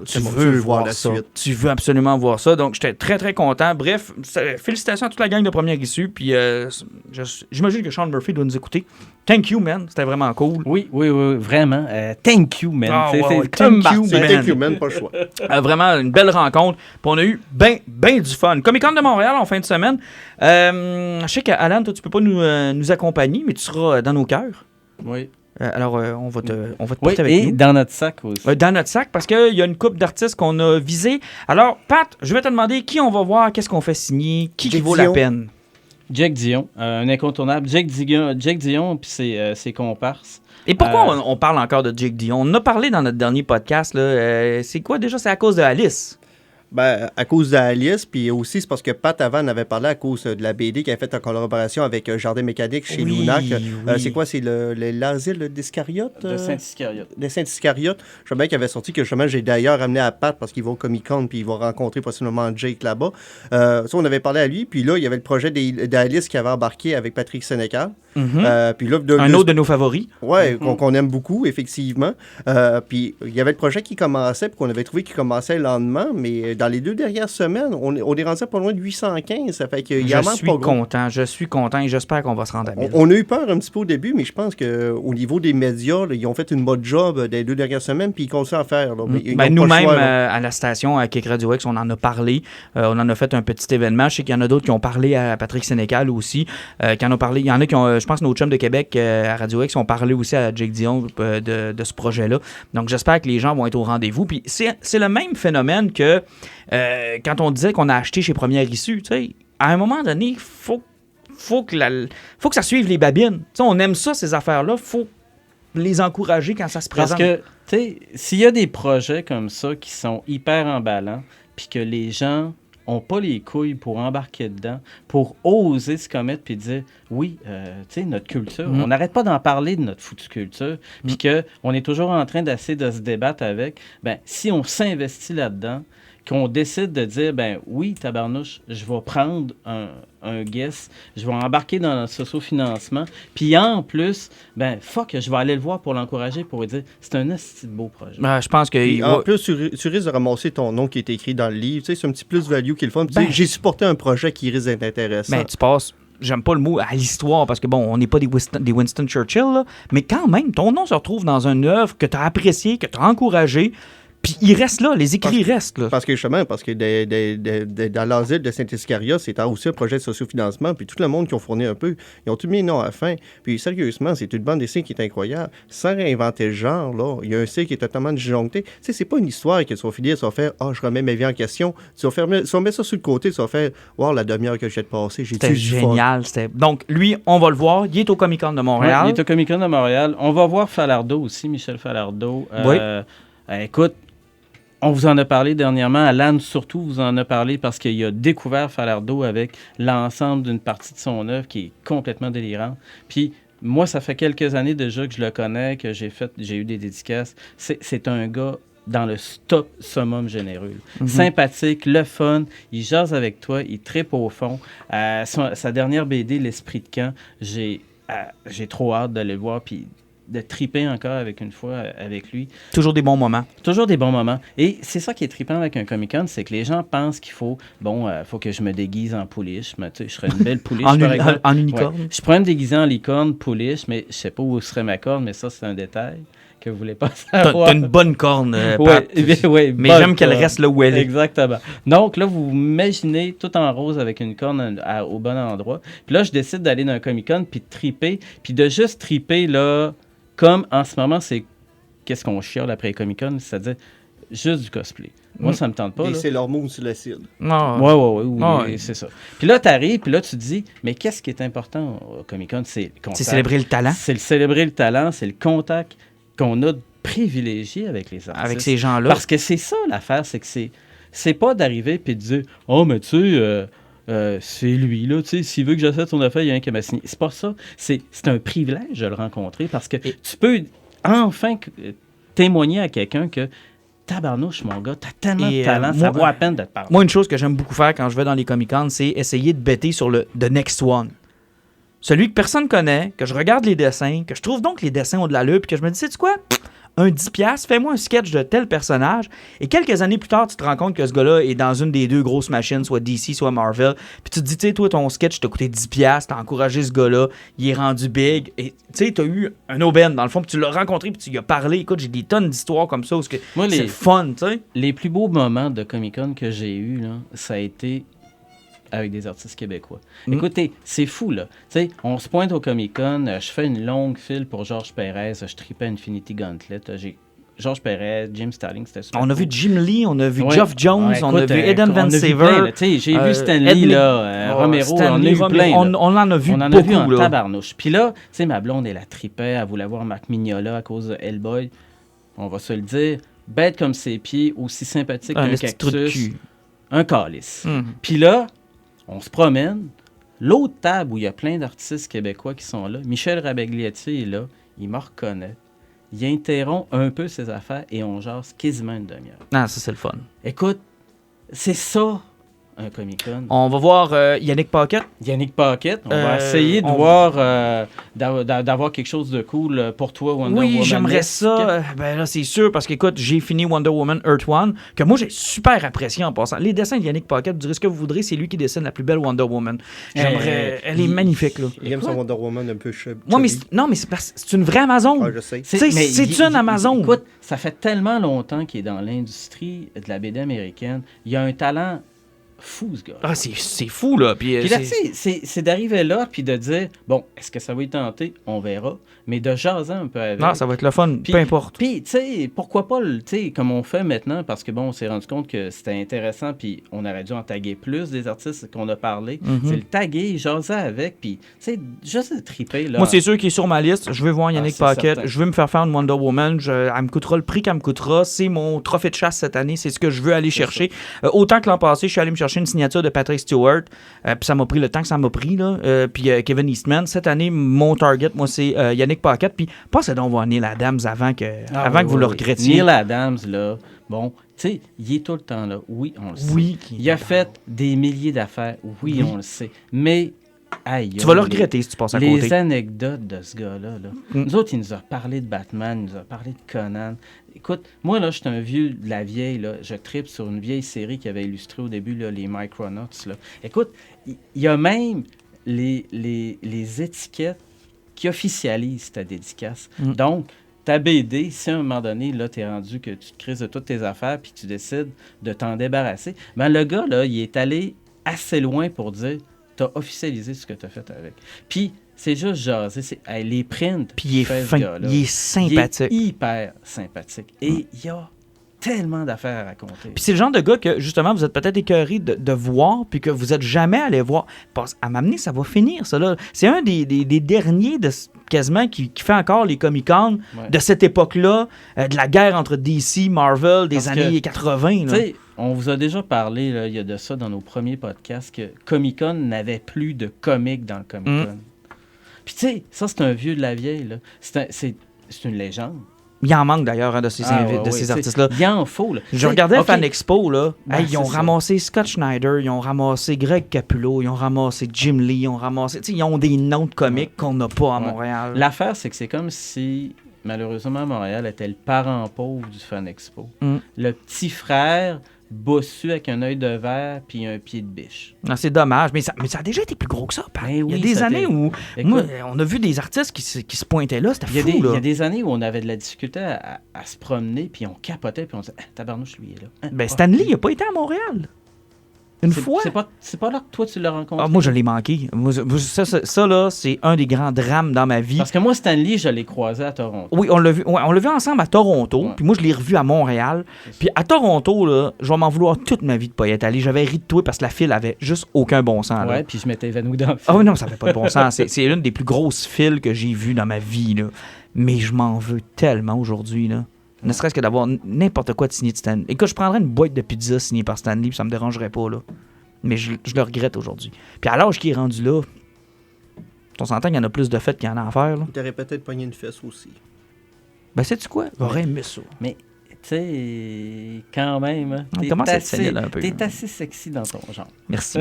tu veux voir la suite. Tu veux absolument voir ça. Donc, j'étais très, très content. Bref, félicitations à toute la gang de Première Issue. Puis, j'imagine que Sean Murphy doit nous écouter. Thank you, man. C'était vraiment cool. Oui, vraiment. Thank you, man. Thank you, man. Pas le choix. Vraiment une belle rencontre. Puis on a eu ben du fun. Comic-Con de Montréal en fin de semaine. Je sais qu'Alan, toi, tu peux pas nous accompagner, mais tu seras dans nos cœurs. Oui. Alors, on va te porter avec nous. Et dans notre sac aussi. Dans notre sac, parce qu'il y a une couple d'artistes qu'on a visés. Alors, Pat, je vais te demander qui on va voir, qu'est-ce qu'on fait signer, qui vaut la peine. Jack Dion, un incontournable. Jack Dion puis ses comparses. Et pourquoi on parle encore de Jack Dion? On en a parlé dans notre dernier podcast. Là. C'est quoi déjà? C'est à cause de Alice. Ben, à cause d'Alice, puis aussi, c'est parce que Pat avant en avait parlé à cause de la BD qu'il a faite en collaboration avec Jardin Mécanique chez Lunac. C'est quoi? C'est l'asile d'Iscariote? De Saint-Iscariote. De Saint-Iscariote. Je sais bien qu'il avait sorti que justement, j'ai d'ailleurs amené à Pat parce qu'il va au Comic-Con puis il va rencontrer possiblement Jake là-bas. Ça, on avait parlé à lui, puis là, il y avait le projet d'Alice qui avait embarqué avec Patrick Sénécal. Puis là, un autre de nos favoris. Oui, qu'on aime beaucoup, effectivement. Puis il y avait le projet qui commençait, puis qu'on avait trouvé qu'il commençait le lendemain, mais dans les 2 dernières semaines, on est rendu à pas loin de 815. Ça fait qu'il y a Je suis content et j'espère qu'on va se rendre à 1000. On a eu peur un petit peu au début, mais je pense qu'au niveau des médias, là, ils ont fait une bonne job des 2 dernières semaines, puis ils continuent à faire. Là, nous-mêmes, à la station, à Kick Radio X, on en a parlé. On en a fait un petit événement. Je sais qu'il y en a d'autres qui ont parlé à Patrick Sénécal aussi. Qui en ont parlé. Il y en a qui ont, je pense, nos chums de Québec à Radio X ont parlé aussi à Jake Dion de ce projet-là. Donc, j'espère que les gens vont être au rendez-vous. Puis, c'est le même phénomène que quand on disait qu'on a acheté chez Première Issue, tu sais, à un moment donné, faut que ça suive les babines. Tu sais, on aime ça, ces affaires-là. Faut les encourager quand ça se présente. Parce que, tu sais, s'il y a des projets comme ça qui sont hyper emballants, puis que les gens n'ont pas les couilles pour embarquer dedans, pour oser se commettre puis dire oui, tu sais, notre culture, on n'arrête pas d'en parler de notre foutue culture, puis qu'on est toujours en train d'essayer de se débattre avec, ben si on s'investit là-dedans, qu'on décide de dire, ben oui, tabarnouche, je vais prendre un guest, je vais embarquer dans le socio-financement, puis en plus, ben fuck, je vais aller le voir pour l'encourager, pour lui dire, c'est un assez beau projet. Je pense que... En plus, tu risques de ramasser ton nom qui est écrit dans le livre, tu sais, c'est un petit plus-value qui est le fun. J'ai supporté un projet qui risque d'être intéressant. Ben, tu passes... J'aime pas le mot à l'histoire parce que, bon, on n'est pas des Winston Churchill, là, mais quand même, ton nom se retrouve dans une œuvre que tu as appréciée, que tu as encouragée, puis il reste là, les écrits restent là. Parce que dans l'asile de Saint-Iscaria, c'était aussi un projet de sociofinancement, puis tout le monde qui ont fourni un peu, ils ont tout mis non à la fin. Puis sérieusement, c'est une bande dessinée qui est incroyable. Sans réinventer le genre, là, il y a un style qui est totalement disjoncté. Tu sais, c'est pas une histoire que tu vas finir, tu vas faire « Ah, je remets ma vie en question ». Tu vas mettre ça sur le côté, tu vas faire « Wow, la demi-heure que je viens de passer, j'ai C'était génial. Donc, lui, on va le voir. Il est au Comic-Con de Montréal. Ouais, il est au Comic-Con de Montréal. On va voir Falardeau aussi, Michel Falardeau. Oui. Écoute, on vous en a parlé dernièrement. Alan, surtout, vous en a parlé parce qu'il a découvert Falardeau avec l'ensemble d'une partie de son œuvre qui est complètement délirante. Puis, moi, ça fait quelques années déjà que je le connais, que j'ai eu des dédicaces. C'est un gars dans le top summum généreux. Sympathique, le fun, il jase avec toi, il trippe au fond. Sa dernière BD, L'Esprit de camp, j'ai trop hâte d'aller le voir, puis de triper encore avec lui. Toujours des bons moments. Toujours des bons moments. Et c'est ça qui est trippant avec un Comic-Con, c'est que les gens pensent qu'il faut, faut que je me déguise en pouliche. Mais, tu sais, je serais une belle pouliche, par exemple. En unicorne. Ouais. Je pourrais me déguiser en licorne, pouliche, mais je sais pas où serait ma corne, mais ça, c'est un détail que vous voulez pas savoir. T'as une bonne corne, Pat. Oui, mais j'aime qu'elle reste là où elle est. Exactement. Donc là, vous imaginez tout en rose avec une corne au bon endroit. Puis là, je décide d'aller dans un Comic-Con, puis de triper, puis de juste triper, là, comme en ce moment, c'est qu'est-ce qu'on chiale après les Comic-Con, c'est-à-dire juste du cosplay. Moi, ça me tente pas. Et là. c'est leur move sur l'acide. Oui, c'est ça. Puis là, t'arrives, puis là, tu te dis, mais qu'est-ce qui est important au Comic-Con? C'est le contact. C'est célébrer le talent. C'est célébrer le talent, c'est le contact qu'on a privilégié avec les artistes. Avec ces gens-là. Parce que c'est ça l'affaire, c'est que c'est pas d'arriver puis de dire, oh, mais tu sais... c'est lui, là, tu sais, s'il veut que j'achète son affaire, il y a un qui m'a signé. C'est pas ça. C'est un privilège de le rencontrer parce que tu peux enfin témoigner à quelqu'un que tabarnouche, mon gars, t'as tellement de talent, ça vaut à peine de te parler. Moi, une chose que j'aime beaucoup faire quand je vais dans les Comic-Con, c'est essayer de bêter sur le The Next One. Celui que personne connaît, que je regarde les dessins, que je trouve donc les dessins ont de l'allure, puis que je me dis, sais-tu quoi? Un 10$, fais-moi un sketch de tel personnage. Et quelques années plus tard, tu te rends compte que ce gars-là est dans une des deux grosses machines, soit DC, soit Marvel. Puis tu te dis, tu sais, toi, ton sketch t'a coûté 10$, t'as encouragé ce gars-là, il est rendu big. Et tu sais, t'as eu un aubaine, dans le fond, puis tu l'as rencontré, puis tu lui as parlé. Écoute, j'ai des tonnes d'histoires comme ça où c'est le fun, tu sais. Les plus beaux moments de Comic-Con que j'ai eu, là, ça a été avec des artistes québécois. Écoutez, c'est fou, là. Tu sais, on se pointe au Comic-Con, je fais une longue file pour Georges Perez, je tripais Infinity Gauntlet, j'ai Georges Perez, Jim Starlin, c'était super. On a vu Jim Lee, on a vu Geoff Jones, on a vu Eden Van Sever. J'ai vu Stan Lee, là, Romero, on a vu plein. On en a vu beaucoup. On en a vu en tabarnouche. Puis là, tu sais, ma blonde, elle a tripé, elle voulait voir Marc Mignola à cause de Hellboy. On va se le dire, bête comme ses pieds, aussi sympathique qu'un cactus, un calice. Puis là, on se promène. L'autre table où il y a plein d'artistes québécois qui sont là, Michel Rabagliati est là, il me reconnaît. Il interrompt un peu ses affaires et on jase quasiment une demi-heure. Ah, ça, c'est le fun. Écoute, c'est ça, un Comic-Con. On va voir Yannick Paquette. On va essayer de voir, d'avoir quelque chose de cool pour toi, Wonder Woman. Oui, j'aimerais ça. Ben là, c'est sûr, parce qu'écoute, j'ai fini Wonder Woman Earth One, que moi, j'ai super apprécié en passant. Les dessins de Yannick Paquette, vous direz ce que vous voudrez, c'est lui qui dessine la plus belle Wonder Woman. J'aimerais... elle est magnifique, là. Il aime son Wonder Woman un peu chubby. Ouais, mais c'est une vraie Amazon. Ah, je sais. C'est une Amazon. Écoute, ça fait tellement longtemps qu'il est dans l'industrie de la BD américaine. Il y a un talent fou, ce gars. Ah, c'est fou, là. Puis Puis là, tu sais, c'est d'arriver là, puis de dire, bon, est-ce que ça va y tenter? On verra. Mais de jaser un peu avec. Non, ça va être le fun, Puis- peu importe. Puis, tu sais, pourquoi pas, tu sais, comme on fait maintenant, parce que bon, on s'est rendu compte que c'était intéressant, puis on aurait dû en taguer plus des artistes qu'on a parlé. C'est le taguer, jaser avec, puis, tu sais, juste de triper, là. Moi, c'est sûr qu'il est sur ma liste. Je veux voir Yannick c'est Paquette. certain. Je veux me faire faire une Wonder Woman. Elle me coûtera le prix qu'elle me coûtera. C'est mon trophée de chasse cette année. C'est ce que je veux aller chercher. Autant que l'an passé, je suis allé me chercher une signature de Patrick Stewart. Puis ça m'a pris le temps que ça m'a pris, là. Puis Kevin Eastman. Cette année, mon target, moi, c'est Yannick Paquette. Puis passez donc voir Neil Adams avant que vous le regrettiez. Neil Adams, là, bon, tu sais, il est tout le temps là. Oui, on le sait. Oui. Il a fait des milliers d'affaires. Oui, on le sait. Mais, aïe. Tu vas le regretter si tu passes à côté. Les anecdotes de ce gars-là, là. Nous autres, il nous a parlé de Batman, il nous a parlé de Conan. Écoute, moi, là, je suis un vieux de la vieille, là. Je tripe sur une vieille série qui avait illustré au début, là, les Micronauts, là. Écoute, il y a même les étiquettes qui officialisent ta dédicace. Donc, ta BD, si à un moment donné, là, t'es rendu que tu te crises de toutes tes affaires puis tu décides de t'en débarrasser, ben le gars, là, il est allé assez loin pour dire t'as officialisé ce que t'as fait avec. Puis, c'est juste jaser. Les prints. Puis il est fait, ce fin. gars-là, Il est sympathique. Il est hyper sympathique. Et il y a tellement d'affaires à raconter. Puis c'est le genre de gars que, justement, vous êtes peut-être écœuré de voir, puis que vous n'êtes jamais allé voir. Parce, à m'amener, ça va finir, ça, là. C'est un des derniers, quasiment, qui fait encore les Comic-Con de cette époque-là, de la guerre entre DC, Marvel, des années 80. Tu sais, on vous a déjà parlé, là, il y a de ça dans nos premiers podcasts, que Comic-Con n'avait plus de comics dans le Comic-Con. Puis tu sais, ça, c'est un vieux de la vieille, là. C'est une légende. Il en manque d'ailleurs de ces artistes-là. Il en faut. Là. Je regardais Fan Expo, là. Ben, ils ont ramassé Scott Schneider, ils ont ramassé Greg Capullo, ils ont ramassé Jim Lee, ils ont ramassé. Ils ont des noms de comiques qu'on n'a pas à Montréal. L'affaire, c'est que c'est comme si, malheureusement, Montréal était le parent pauvre du Fan Expo. Le petit frère bossu avec un œil de verre puis un pied de biche. Non, c'est dommage, mais ça a déjà été plus gros que ça. Il y a des années où on a vu des artistes qui se pointaient là, c'était fou. Il y a des années où on avait de la difficulté à se promener, puis on capotait, puis on disait « tabarnouche, lui, est là. » Ben, Stanley, il n'a pas été à Montréal. Une fois. C'est pas là que toi, tu l'as rencontré. Ah, moi, je l'ai manqué. Ça, là, c'est un des grands drames dans ma vie. Parce que moi, Stanley, je l'ai croisé à Toronto. Oui, on l'a vu ensemble à Toronto. Puis moi, je l'ai revu à Montréal. Puis à Toronto, là, je vais m'en vouloir toute ma vie de pas y être allé. J'avais ri de toi parce que la file avait juste aucun bon sens. Ouais, puis je m'étais évanoui dans le film. Ah oui, non, ça n'avait pas de bon sens. C'est l'une des plus grosses files que j'ai vues dans ma vie, là. Mais je m'en veux tellement aujourd'hui, là. Ne serait-ce que d'avoir n'importe quoi de signé de Stanley. Écoute, je prendrais une boîte de pizza signée par Stanley, puis ça me dérangerait pas, là. Mais je le regrette aujourd'hui. Puis à l'âge qui est rendu là, on s'entend qu'il y en a plus de fêtes qu'il y en a à faire. Là. Il t'aurait peut-être pogné une fesse aussi. Ben, sais-tu quoi? J'aurais aimé ça. Mais, tu sais, quand même, hein, t'es assez sexy dans ton genre. Merci.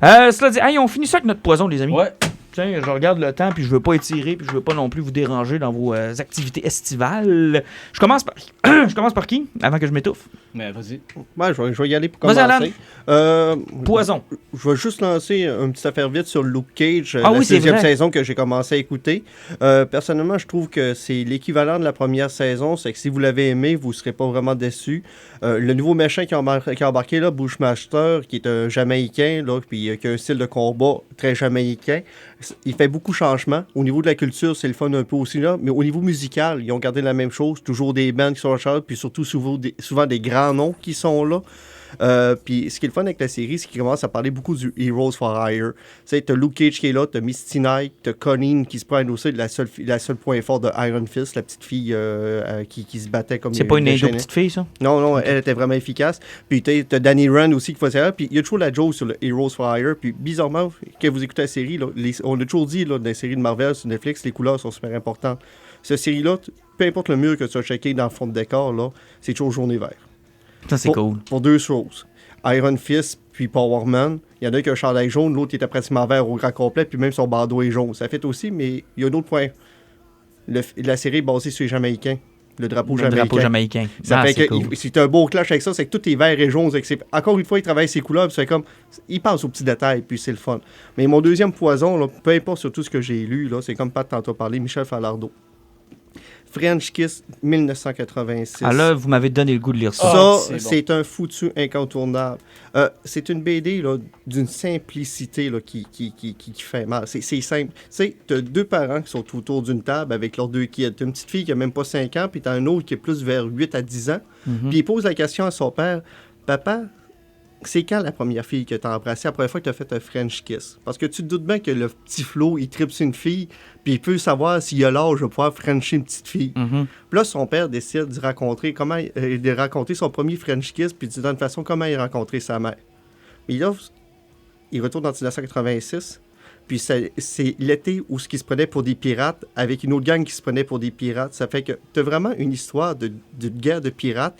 Cela dit, hey, on finit ça avec notre poison, les amis. Ouais. Tiens, je regarde le temps, puis je veux pas étirer, puis je veux pas non plus vous déranger dans vos activités estivales. Je commence par qui, avant que je m'étouffe? Mais vas-y. Ouais, je vais y aller pour commencer. Poison. Je vais juste lancer une petite affaire vite sur Luke Cage, la deuxième saison que j'ai commencé à écouter. Personnellement, je trouve que c'est l'équivalent de la première saison. C'est que si vous l'avez aimé, vous ne serez pas vraiment déçus. Le nouveau méchant qui a embarqué, là, Bushmaster, qui est un Jamaïcain, là, puis qui a un style de combat très jamaïcain, il fait beaucoup de changements. Au niveau de la culture, c'est le fun un peu aussi, là, mais au niveau musical, ils ont gardé la même chose. Toujours des bands qui sont en charge, puis surtout souvent des grands noms qui sont là. Puis ce qui est le fun avec la série, c'est qu'il commence à parler beaucoup du Heroes for Hire. Tu sais, t'as Luke Cage qui est là, t'as Misty Knight, t'as Connie qui se prend aussi la seule point fort de Iron Fist, la petite fille qui se battait comme... C'est pas une indo petite fille, ça? Non, elle était vraiment efficace. Puis t'as Danny Rand aussi qui faisait ça. Puis il y a toujours la joke sur le Heroes for Hire. Puis bizarrement, quand vous écoutez la série, là, on a toujours dit là, dans les séries de Marvel sur Netflix, les couleurs sont super importantes. Cette série-là, peu importe le mur que tu as checké dans le fond de décor, là, c'est toujours jaune et vert. Ça, c'est cool. Pour deux choses. Iron Fist puis Power Man. Il y en a qui a un chandail jaune, l'autre il était pratiquement vert au grand complet, puis même son bandeau est jaune. Ça fait aussi, mais il y a un autre point. La série est basée sur les Jamaïcains. Le drapeau jamaïcain. Ça fait que cool. C'est un beau clash avec ça, c'est que tout est vert et jaune. Encore une fois, il travaille ses couleurs, puis c'est comme. Il pense aux petits détails, puis c'est le fun. Mais mon deuxième poison, là, peu importe sur tout ce que j'ai lu, là, c'est comme Pat tantôt parlé, Michel Falardeau. French Kiss 1986. Ah là, vous m'avez donné le goût de lire ça. C'est un foutu incontournable. C'est une BD là, d'une simplicité là, qui fait mal. C'est simple. Tu sais, t'as 2 parents qui sont autour d'une table avec leurs 2 kids. T'as une petite fille qui a même pas 5 ans, puis t'as un autre qui est plus vers 8 à 10 ans. Puis il pose la question à son père, « Papa, c'est quand la première fille que t'as embrassée, la première fois que t'as fait un French kiss? » Parce que tu te doutes bien que le petit Flo, il tripe sur une fille, puis il peut savoir s'il a l'âge de pouvoir Frencher une petite fille. Puis là, son père décide de raconter son premier French kiss, puis de toute façon, comment il a rencontré sa mère. Mais là, il retourne en 1986, puis c'est l'été où ce qui se prenait pour des pirates, avec une autre gang qui se prenait pour des pirates. Ça fait que t'as vraiment une histoire de guerre de pirates.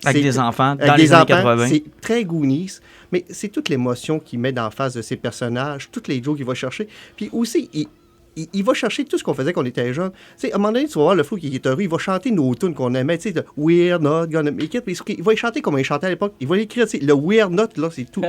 Avec des enfants, dans les années 80. C'est très Goonies, mais c'est toute l'émotion qu'il met d'en face de ses personnages, toutes les jokes qu'il va chercher. Puis aussi, il va chercher tout ce qu'on faisait quand on était jeunes. Tu sais, à un moment donné, tu vas voir le Flo qui est heureux, il va chanter nos tunes qu'on aimait, tu sais, We're not gonna make it. Il va y chanter comme il chantait à l'époque. Il va écrire, tu sais, le We're not, là, c'est tout.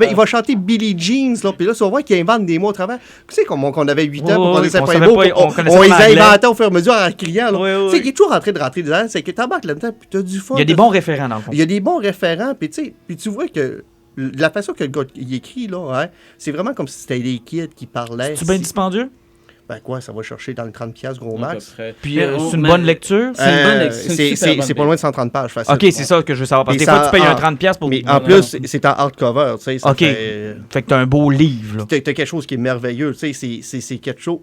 Il va chanter Billie Jeans, là, puis là, tu vas voir qu'il invente des mots au travers. Tu sais, comme on avait 8 ans, on connaissait pas les mots, on les inventait au fur et à mesure en criant. Tu sais, il est toujours en train de rentrer dedans, c'est que t'embarques là-dedans, puis t'as du fun. Il y a des bons référents, dans le fond. Il y a des bons référents, puis tu vois que la façon que le gars il écrit, là, hein, c'est vraiment comme si c'était les kids qui parlaient. C'est bien dispendieux? Ben quoi, ça va chercher dans le 30$ gros max. Puis c'est une bonne lecture? C'est une bonne lecture. C'est pas loin de 130 pages. Facile. OK, c'est ça que je veux savoir. Parce que des fois, tu payes un 30$ pour... Mais en plus, c'est en hardcover, tu sais. OK. Fait que t'as un beau livre, là. T'as quelque chose qui est merveilleux, tu sais. C'est quelque chose...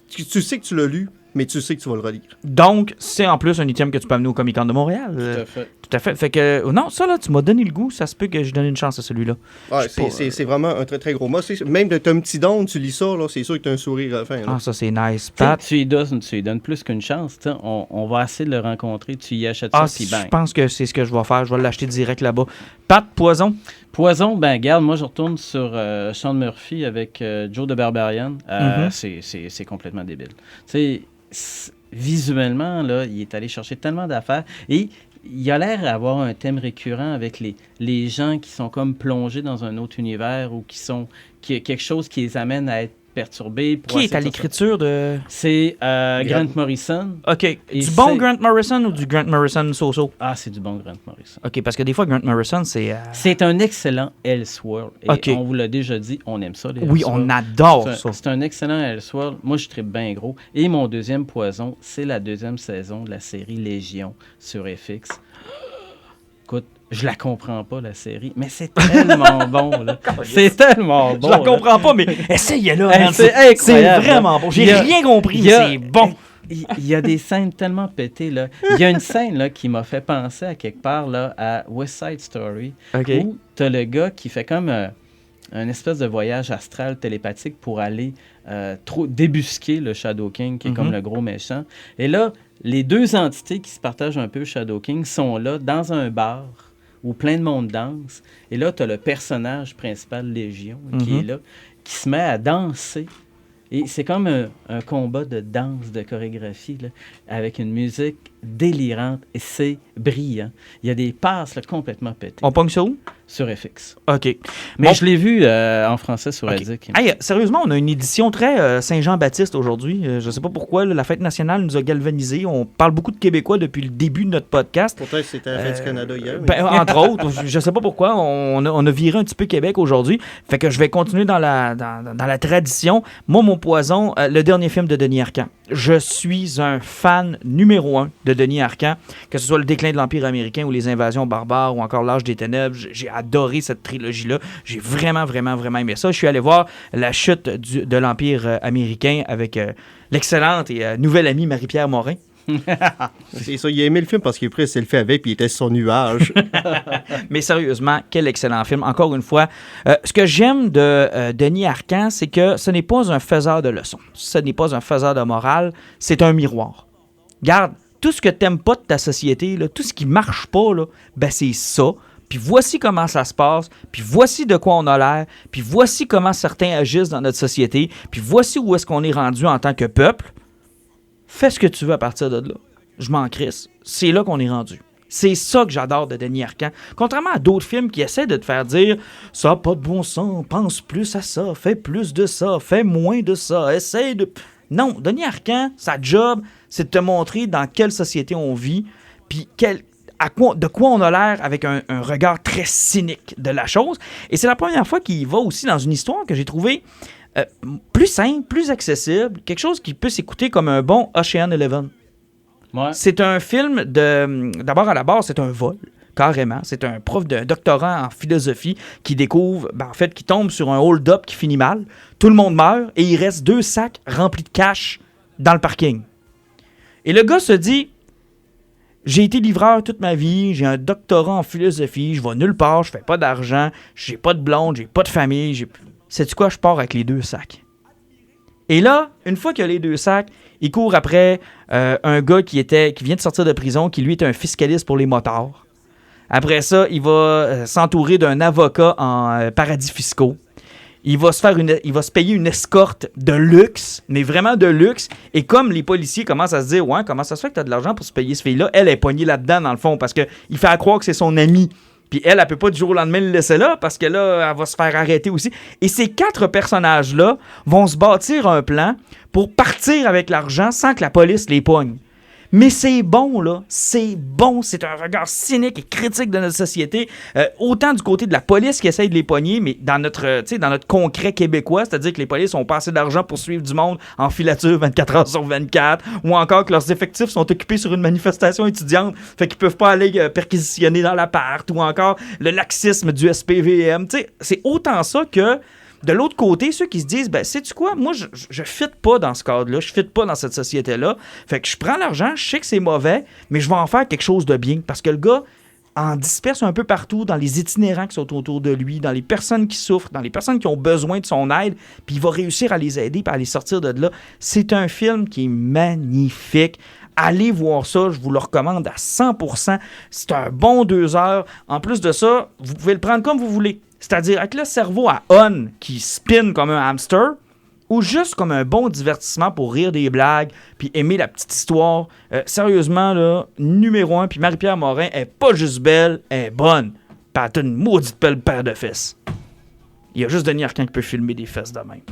Tu sais que tu l'as lu, mais tu sais que tu vas le relire. Donc, c'est en plus un item que tu peux amener au Comic-Con de Montréal. Tout à fait. Tout à fait. Fait que, non, ça, là, tu m'as donné le goût. Ça se peut que je donne une chance à celui-là. Ouais, c'est vraiment un très, très gros mot. Même de t'as un petit don, tu lis ça, là, c'est sûr que t'as un sourire à la fin. Là. Ah, ça, c'est nice. Pat? Tu lui donnes plus qu'une chance. On va essayer de le rencontrer. Tu y achètes ça, puis bang. Je pense que c'est ce que je vais faire. Je vais l'acheter direct là-bas. Pat, Poison? Poison, ben regarde, moi je retourne sur Sean Murphy avec Joe de Barbarian. C'est complètement débile. Tu sais, visuellement, là, il est allé chercher tellement d'affaires et il a l'air d'avoir un thème récurrent avec les gens qui sont comme plongés dans un autre univers ou qui a quelque chose qui les amène à être perturbés. Qui est à l'écriture de... C'est Grant Morrison. OK. Du bon Grant Morrison ou du Grant Morrison so-so? Ah, c'est du bon Grant Morrison. OK, parce que des fois, Grant Morrison, c'est... C'est un excellent Elseworld. Et OK. on vous l'a déjà dit, on aime ça, les Oui, on adore ça. C'est un excellent Elseworld. Moi, je tripe bien gros. Et mon deuxième poison, c'est la 2e saison de la série Légion sur FX. Écoute, je la comprends pas, la série, mais c'est tellement bon, là. C'est tellement bon. Je la comprends pas, mais essayez-là. Hey, c'est incroyable. C'est vraiment bon. J'ai rien compris, mais c'est bon. Il y a des scènes tellement pétées, là. Il y a une scène, là, qui m'a fait penser à quelque part, là, à West Side Story, où t'as le gars qui fait comme un espèce de voyage astral télépathique pour aller débusquer le Shadow King, qui est comme le gros méchant. Et là, les 2 entités qui se partagent un peu Shadow King sont là, dans un bar, où plein de monde danse. Et là, tu as le personnage principal, Légion, qui est là, qui se met à danser. Et c'est comme un combat de danse, de chorégraphie, là, avec une musique délirante. Et c'est brillant. Il y a des passes là, complètement pétées. On pogne ça où? Sur FX. OK. Mais je l'ai vu en français sur Addict. Hey, sérieusement, on a une édition très Saint-Jean-Baptiste aujourd'hui. Je sais pas pourquoi, là, la fête nationale nous a galvanisés. On parle beaucoup de Québécois depuis le début de notre podcast. Pourtant, c'était la fête du Canada hier. Mais... Ben, entre autres, je sais pas pourquoi, on a viré un petit peu Québec aujourd'hui. Fait que je vais continuer dans la tradition. Moi, mon poison, le dernier film de Denis Arcand. Je suis un fan numéro 1 de Denis Arcand, que ce soit Le déclin de l'Empire américain ou Les invasions barbares ou encore L'âge des ténèbres. J'ai adoré cette trilogie-là. J'ai vraiment, vraiment, vraiment aimé ça. Je suis allé voir la chute de l'Empire américain avec l'excellente et nouvelle amie Marie-Pierre Morin. C'est ça, il a aimé le film parce qu'il a pris un selfie avec puis il était sur son nuage. Mais sérieusement, quel excellent film. Encore une fois, ce que j'aime de Denis Arcand, c'est que ce n'est pas un faiseur de leçons. Ce n'est pas un faiseur de morale. C'est un miroir. Garde, tout ce que t'aimes pas de ta société, là, tout ce qui marche pas, là, ben c'est ça. Puis voici comment ça se passe, puis voici de quoi on a l'air, puis voici comment certains agissent dans notre société, puis voici où est-ce qu'on est rendu en tant que peuple. Fais ce que tu veux à partir de là. Je m'en crisse. C'est là qu'on est rendu. C'est ça que j'adore de Denis Arcand. Contrairement à d'autres films qui essaient de te faire dire « Ça n'a pas de bon sens, pense plus à ça, fais plus de ça, fais moins de ça, essaye de... » Non, Denis Arcand, sa job, c'est de te montrer dans quelle société on vit, puis de quoi on a l'air avec un regard très cynique de la chose. Et c'est la première fois qu'il va aussi dans une histoire que j'ai trouvée plus simple, plus accessible, quelque chose qui peut s'écouter comme un bon Ocean Eleven. Ouais. C'est un film d'abord à la base, c'est un vol. Carrément. C'est un prof de doctorat en philosophie qui découvre, qui tombe sur un hold-up qui finit mal. Tout le monde meurt et il reste 2 sacs remplis de cash dans le parking. Et le gars se dit, j'ai été livreur toute ma vie, j'ai un doctorat en philosophie, je vais nulle part, je fais pas d'argent, j'ai pas de blonde, j'ai pas de famille. Sais-tu quoi, je pars avec les 2 sacs. Et là, une fois qu'il a les 2 sacs, il court après un gars qui vient de sortir de prison, qui lui est un fiscaliste pour les motards. Après ça, il va s'entourer d'un avocat en paradis fiscaux. Il va se payer une escorte de luxe, mais vraiment de luxe. Et comme les policiers commencent à se dire, ouais, comment ça se fait que tu as de l'argent pour se payer ce fille-là? Elle est poignée là-dedans, dans le fond, parce qu'il fait à croire que c'est son ami. Puis elle peut pas du jour au lendemain le laisser là, parce que là, elle va se faire arrêter aussi. Et ces 4 personnages-là vont se bâtir un plan pour partir avec l'argent sans que la police les poigne. Mais c'est bon, là. C'est bon. C'est un regard cynique et critique de notre société. Autant du côté de la police qui essaye de les pogner, mais dans notre concret québécois, c'est-à-dire que les polices ont pas assez d'argent pour suivre du monde en filature 24 heures sur 24, ou encore que leurs effectifs sont occupés sur une manifestation étudiante, fait qu'ils peuvent pas aller perquisitionner dans l'appart, ou encore le laxisme du SPVM. T'sais, c'est autant ça que... De l'autre côté, ceux qui se disent, sais-tu quoi, moi, je fitte pas dans ce cadre-là, je fitte pas dans cette société-là, fait que je prends l'argent, je sais que c'est mauvais, mais je vais en faire quelque chose de bien, parce que le gars en disperse un peu partout dans les itinérants qui sont autour de lui, dans les personnes qui souffrent, dans les personnes qui ont besoin de son aide, puis il va réussir à les aider, puis à les sortir de là. C'est un film qui est magnifique. Allez voir ça, je vous le recommande à 100%. C'est un bon 2 heures. En plus de ça, vous pouvez le prendre comme vous voulez. C'est-à-dire avec le cerveau à on qui spin comme un hamster, ou juste comme un bon divertissement pour rire des blagues puis aimer la petite histoire. Sérieusement, là, numéro 1, puis Marie-Pierre Morin est pas juste belle, elle est bonne. Puis elle a une maudite belle paire de fesses. Il y a juste Denis Arcand qui peut filmer des fesses de même.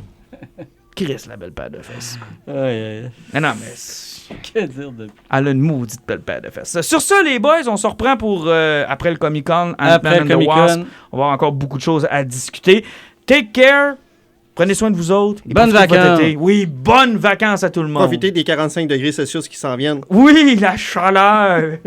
Chris, la belle paire de fesses. Non, mais... Que dire de... Elle a une maudite belle paire de fesses. Sur ça, les boys, on se reprend pour après le Comic-Con. Après le Comic-Con. On va avoir encore beaucoup de choses à discuter. Take care. Prenez soin de vous autres. Bonnes vacances. Oui, bonnes vacances à tout le monde. Profitez des 45 degrés Celsius qui s'en viennent. Oui, la chaleur.